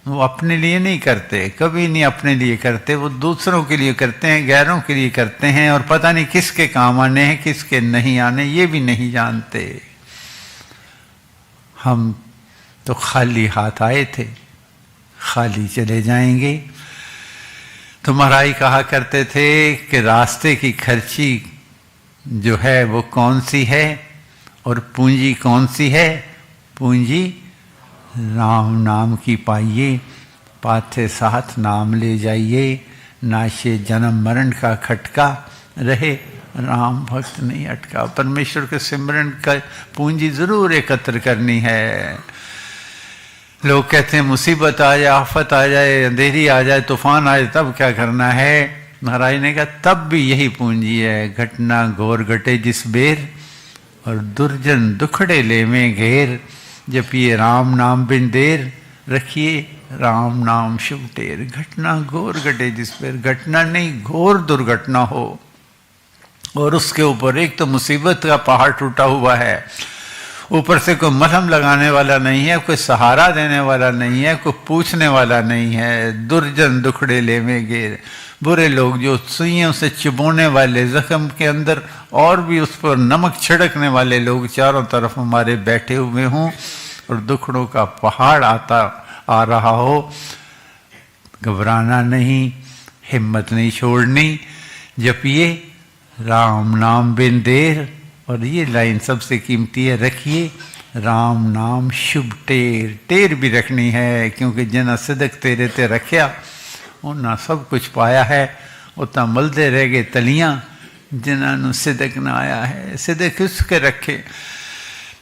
वो अपने लिए नहीं करते, कभी नहीं अपने लिए करते। वो दूसरों के लिए करते हैं, गैरों के लिए करते हैं, और पता नहीं किसके काम आने हैं, किसके नहीं आने, ये भी नहीं जानते। हम तो खाली हाथ आए थे, खाली चले जाएंगे। तो महाराज कहा करते थे कि रास्ते की खर्ची जो है वो कौन सी है और पूंजी कौन सी है? पूंजी राम नाम की पाइए, पाथे साथ नाम ले जाइए। नाशे जन्म मरण का खटका, रहे राम भक्त नहीं अटका। परमेश्वर के सिमरन का पूंजी जरूर एकत्र करनी है। लोग कहते हैं मुसीबत आ जाए, आफत आ जाए, अंधेरी आ जाए, तूफान आ जाए, तब क्या करना है? महाराज ने कहा तब भी यही पूंजी है। घटना घोर घटे जिस बेर, और दुर्जन दुखड़े ले में घेर। जपिए राम नाम बिन देर, रखिए राम नाम शुभ टेर। घटना घोर घटे जिस बेर, घटना नहीं घोर दुर्घटना हो, और उसके ऊपर एक तो मुसीबत का पहाड़ टूटा हुआ है, ऊपर से कोई मलहम लगाने वाला नहीं है, कोई सहारा देने वाला नहीं है, कोई पूछने वाला नहीं है। दुर्जन दुखड़े ले में घेर। बुरे लोग जो सुइयों से चुभोने वाले, जख्म के अंदर और भी उस पर नमक छिड़कने वाले लोग चारों तरफ हमारे बैठे हुए हों, और दुखड़ों का पहाड़ आ रहा हो, घबराना नहीं, हिम्मत नहीं छोड़नी। जपिए राम नाम बिन देर, और ये लाइन सबसे कीमती है, रखिए राम नाम शुभ टेर। टेर भी रखनी है, क्योंकि जिन्हें सिदक तेरे ते रखिया उन्हें सब कुछ पाया है। उतना मलदे रह गए तलियां जिन्होंने सिदक ना आया है। सिदक उसके रखे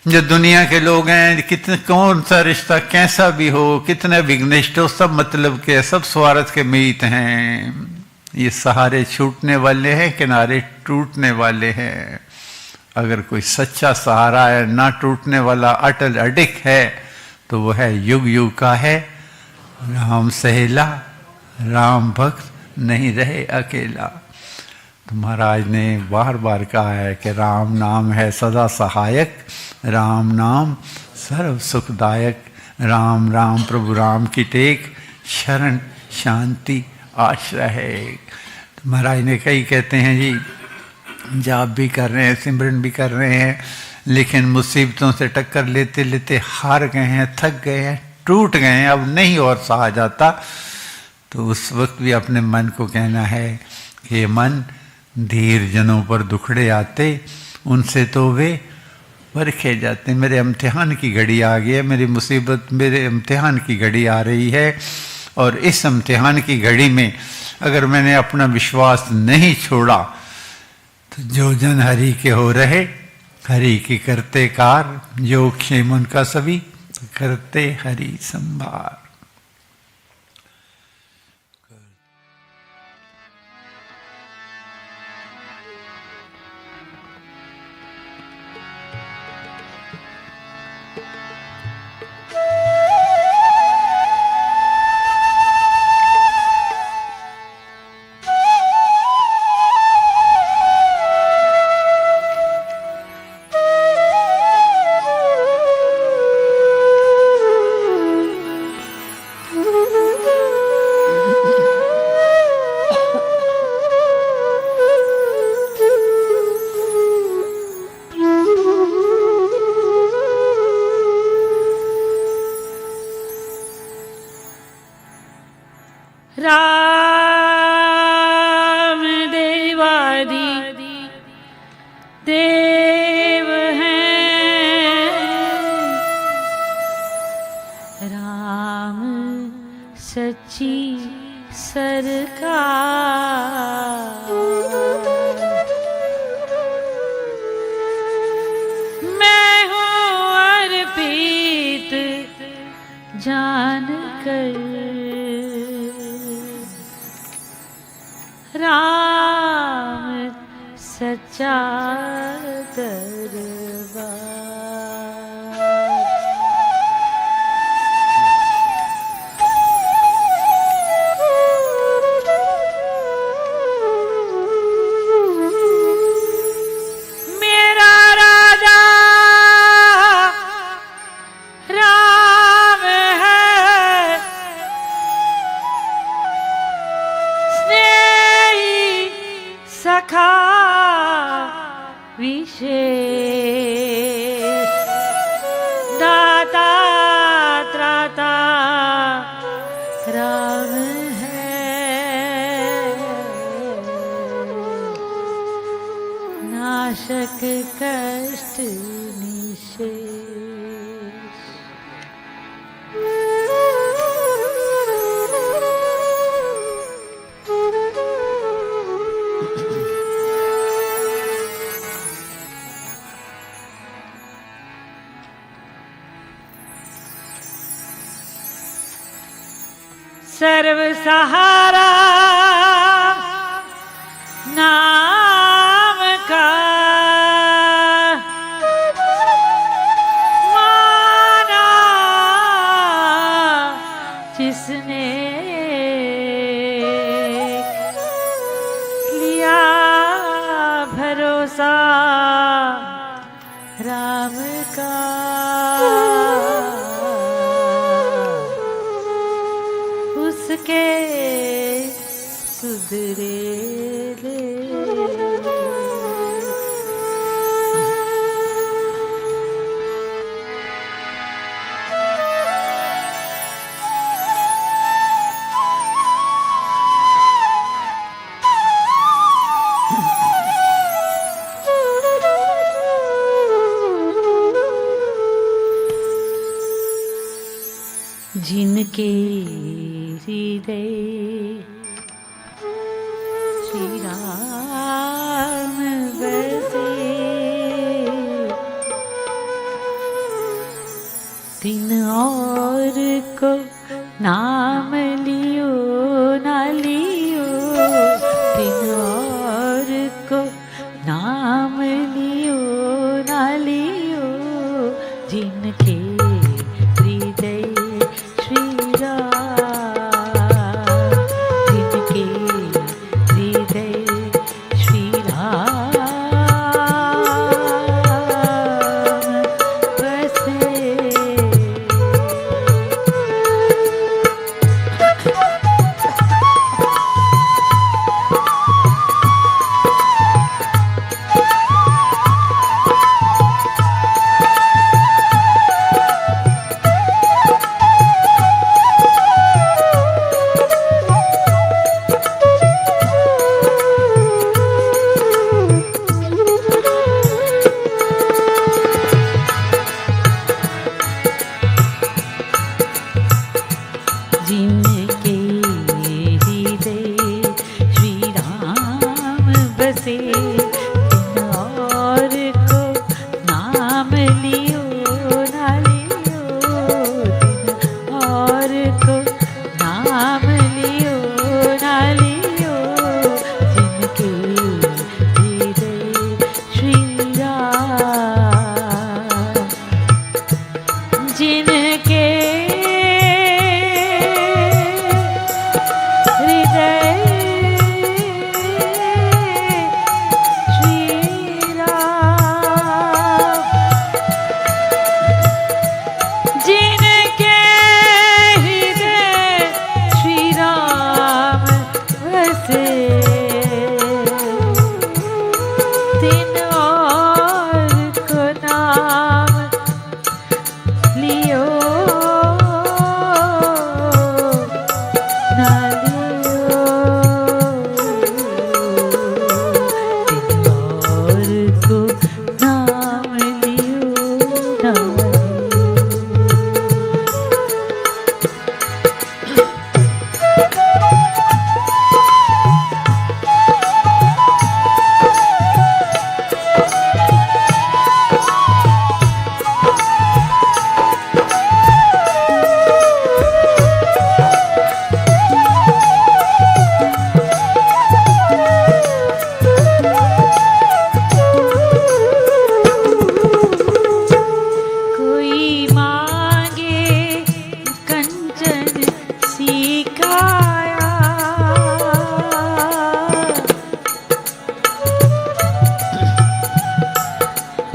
जो दुनिया के लोग हैं, कितने कौन सा रिश्ता कैसा भी हो, कितने विघ्निष्ठ हो, सब मतलब के, सब स्वार्थ के मीत हैं। ये सहारे छूटने वाले हैं, किनारे टूटने वाले हैं। अगर कोई सच्चा सहारा है, ना टूटने वाला, अटल अडिग है, तो वो है युग युग का है राम सहेला, राम भक्त नहीं रहे अकेला। तो महाराज ने बार बार कहा है कि राम नाम है सदा सहायक, राम नाम सर्व सुखदायक। राम राम प्रभु राम की टेक, शरण शांति आश्रय है। तो महाराज ने कई कहते हैं जी, जाप भी कर रहे हैं, सिमरन भी कर रहे हैं, लेकिन मुसीबतों से टक्कर लेते लेते हार गए हैं, थक गए हैं, टूट गए हैं, अब नहीं और सहा जाता। तो उस वक्त भी अपने मन को कहना है कि ये मन, धीर जनों पर दुखड़े आते, उनसे तो वे परखे जाते। मेरे इम्तिहान की घड़ी आ गई है, मेरी मुसीबत, मेरे इम्तिहान की घड़ी आ रही है, और इस इम्तिहान की घड़ी में अगर मैंने अपना विश्वास नहीं छोड़ा, तो जो जन हरि के हो रहे, हरि की करते कार, जो क्षेम उनका सभी, तो करते हरि संभार। राम देवादि देव हैं, राम सच्ची सरकार। मैं हूँ अर्पित जान कर, राम सच्चा दरबार। मेरा राजा राम है, सखा विशेष, दाता त्राता राम है, नाशक कष्ट निशेष। सर्व सहारा नाम का माना जिसने लिया भरोसा राम का, उसके सुधरे ले। जिनके हृदय श्री राम बसे, तिन और को नाम लियो ना लियो, तिन और को नाम लियो ना लियो, जिनके हृदय श्री राम, जिनके हृदय श्री राम बसे। जिनके हृदय श्री राम बसे, तिन और को नाम लियो ना लियो, तिन और को नाम लियो ना लियो, जिनके हृदय श्री राम, जिनके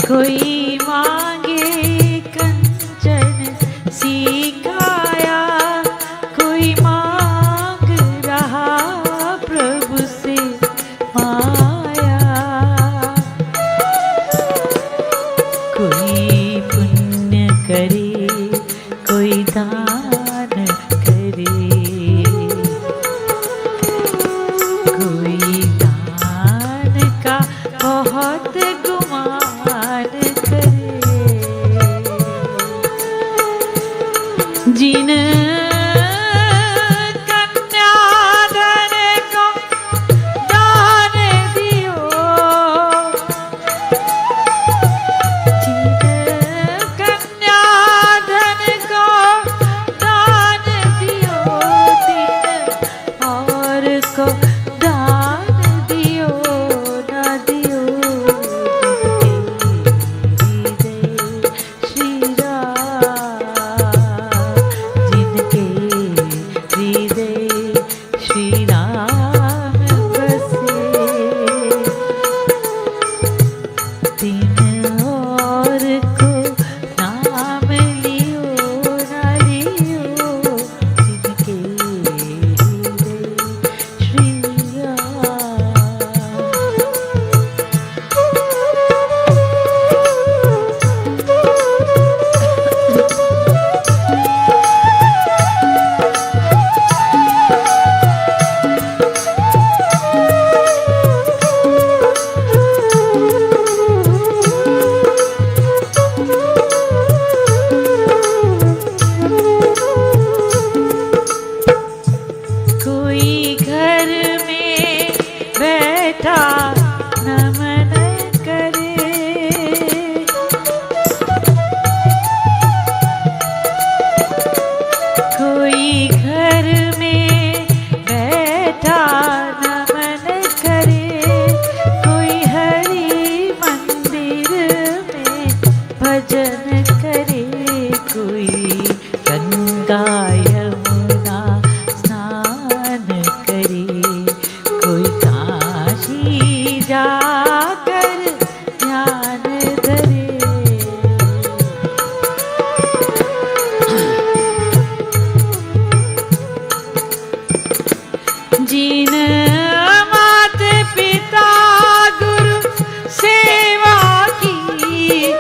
कोई मांगे कंचन सिखाया, कोई मांग रहा प्रभु से माया, कोई पुण्य करे कोई दान करे, कोई दान का बहुत गुमान पूजन करे कोई गंगा यमुना स्नान करे, कोई काशी जाकर ध्यान धरे। जिन माता पिता गुरु सेवा की, जिन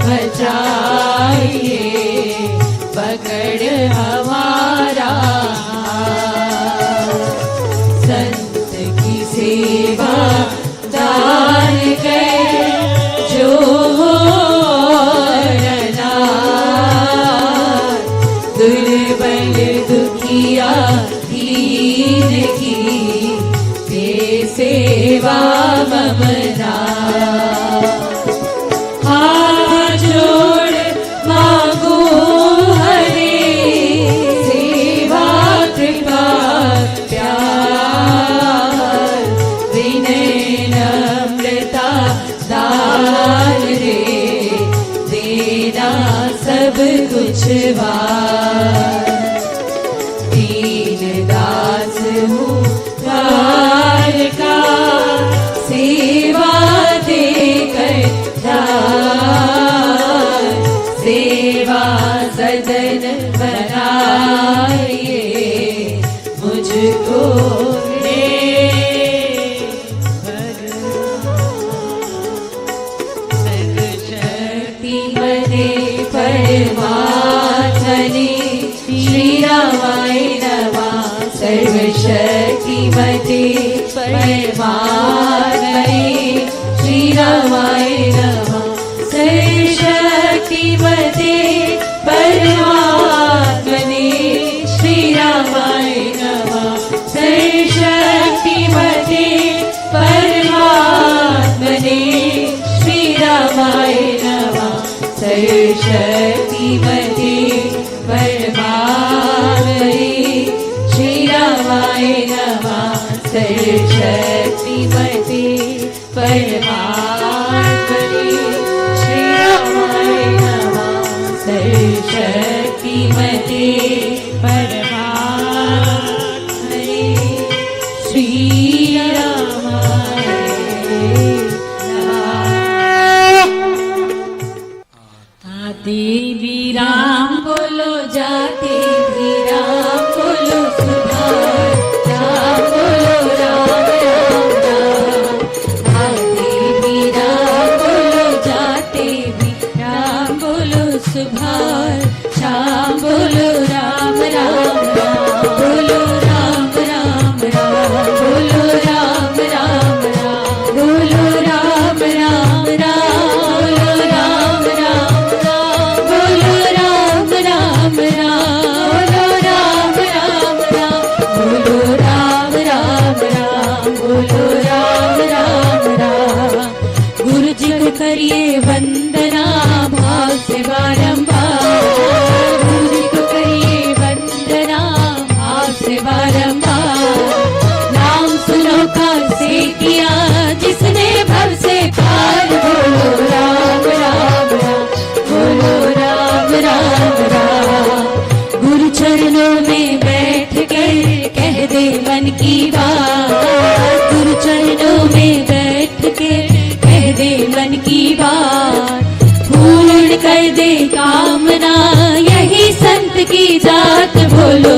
बचाइए पकड़ हमारा संत की सेवा दान कर जो हो अनाथ, दुर्बल दुखिया दीन की ये सेवा ममता। हाथ जोड़ मांगो हरे सेवा कृपा प्यार, विनय नम्रता दान रे देना सब कुछ वार। दीन दास हूँ द्वार का सेवा देकर दार, सेवा सदन बनाइए मुझको रे सर्वशक्ति मने परमात्मने श्री रामाय नमः। सर्वशक्ति मते परमात्मने श्री रामाय नमः। सर्वशक्ति मते परमात्मने श्री रामाय नमः। सर्वशक्ति मते परमात्मने श्री रामाय नमः। सर्वशक्ति मते परमात्मने श्री रामाय नमः। सर्वशक्ति मते परमात्मने श्री रामाय नमः। सर्वशक्ति मते परमात्मने श्री रामाय नमः। आते भी राम बोलो जाते भी राम बोलो सुधार, राम बोलो राम राम राम। आते भी राम बोलो जाते भी राम बोलो सुधार, शाम बोलो राम राम राम। बोलो राम राम राम, बोलो राम राम राम, बोलो राम राम राम, बोलो राम राम राम, बोलो राम राम राम, बोलो राम राम राम, बोलो राम राम राम। गुरु जी को करिए वंदना भाव से बारंबार, गुरु जी को करिए वंदना भाव से बारंबार। नाम सुनो काल से किया जिसने भव से पार, बोलो राम राम राम, बोलो राम राम राम। गुरु चरणों में बैठ कर कह दे मन की बात, गुरु चरणों में बैठ के कह दे मन की बात। पूर्ण कर दे कामना यही संत की जात, बोलो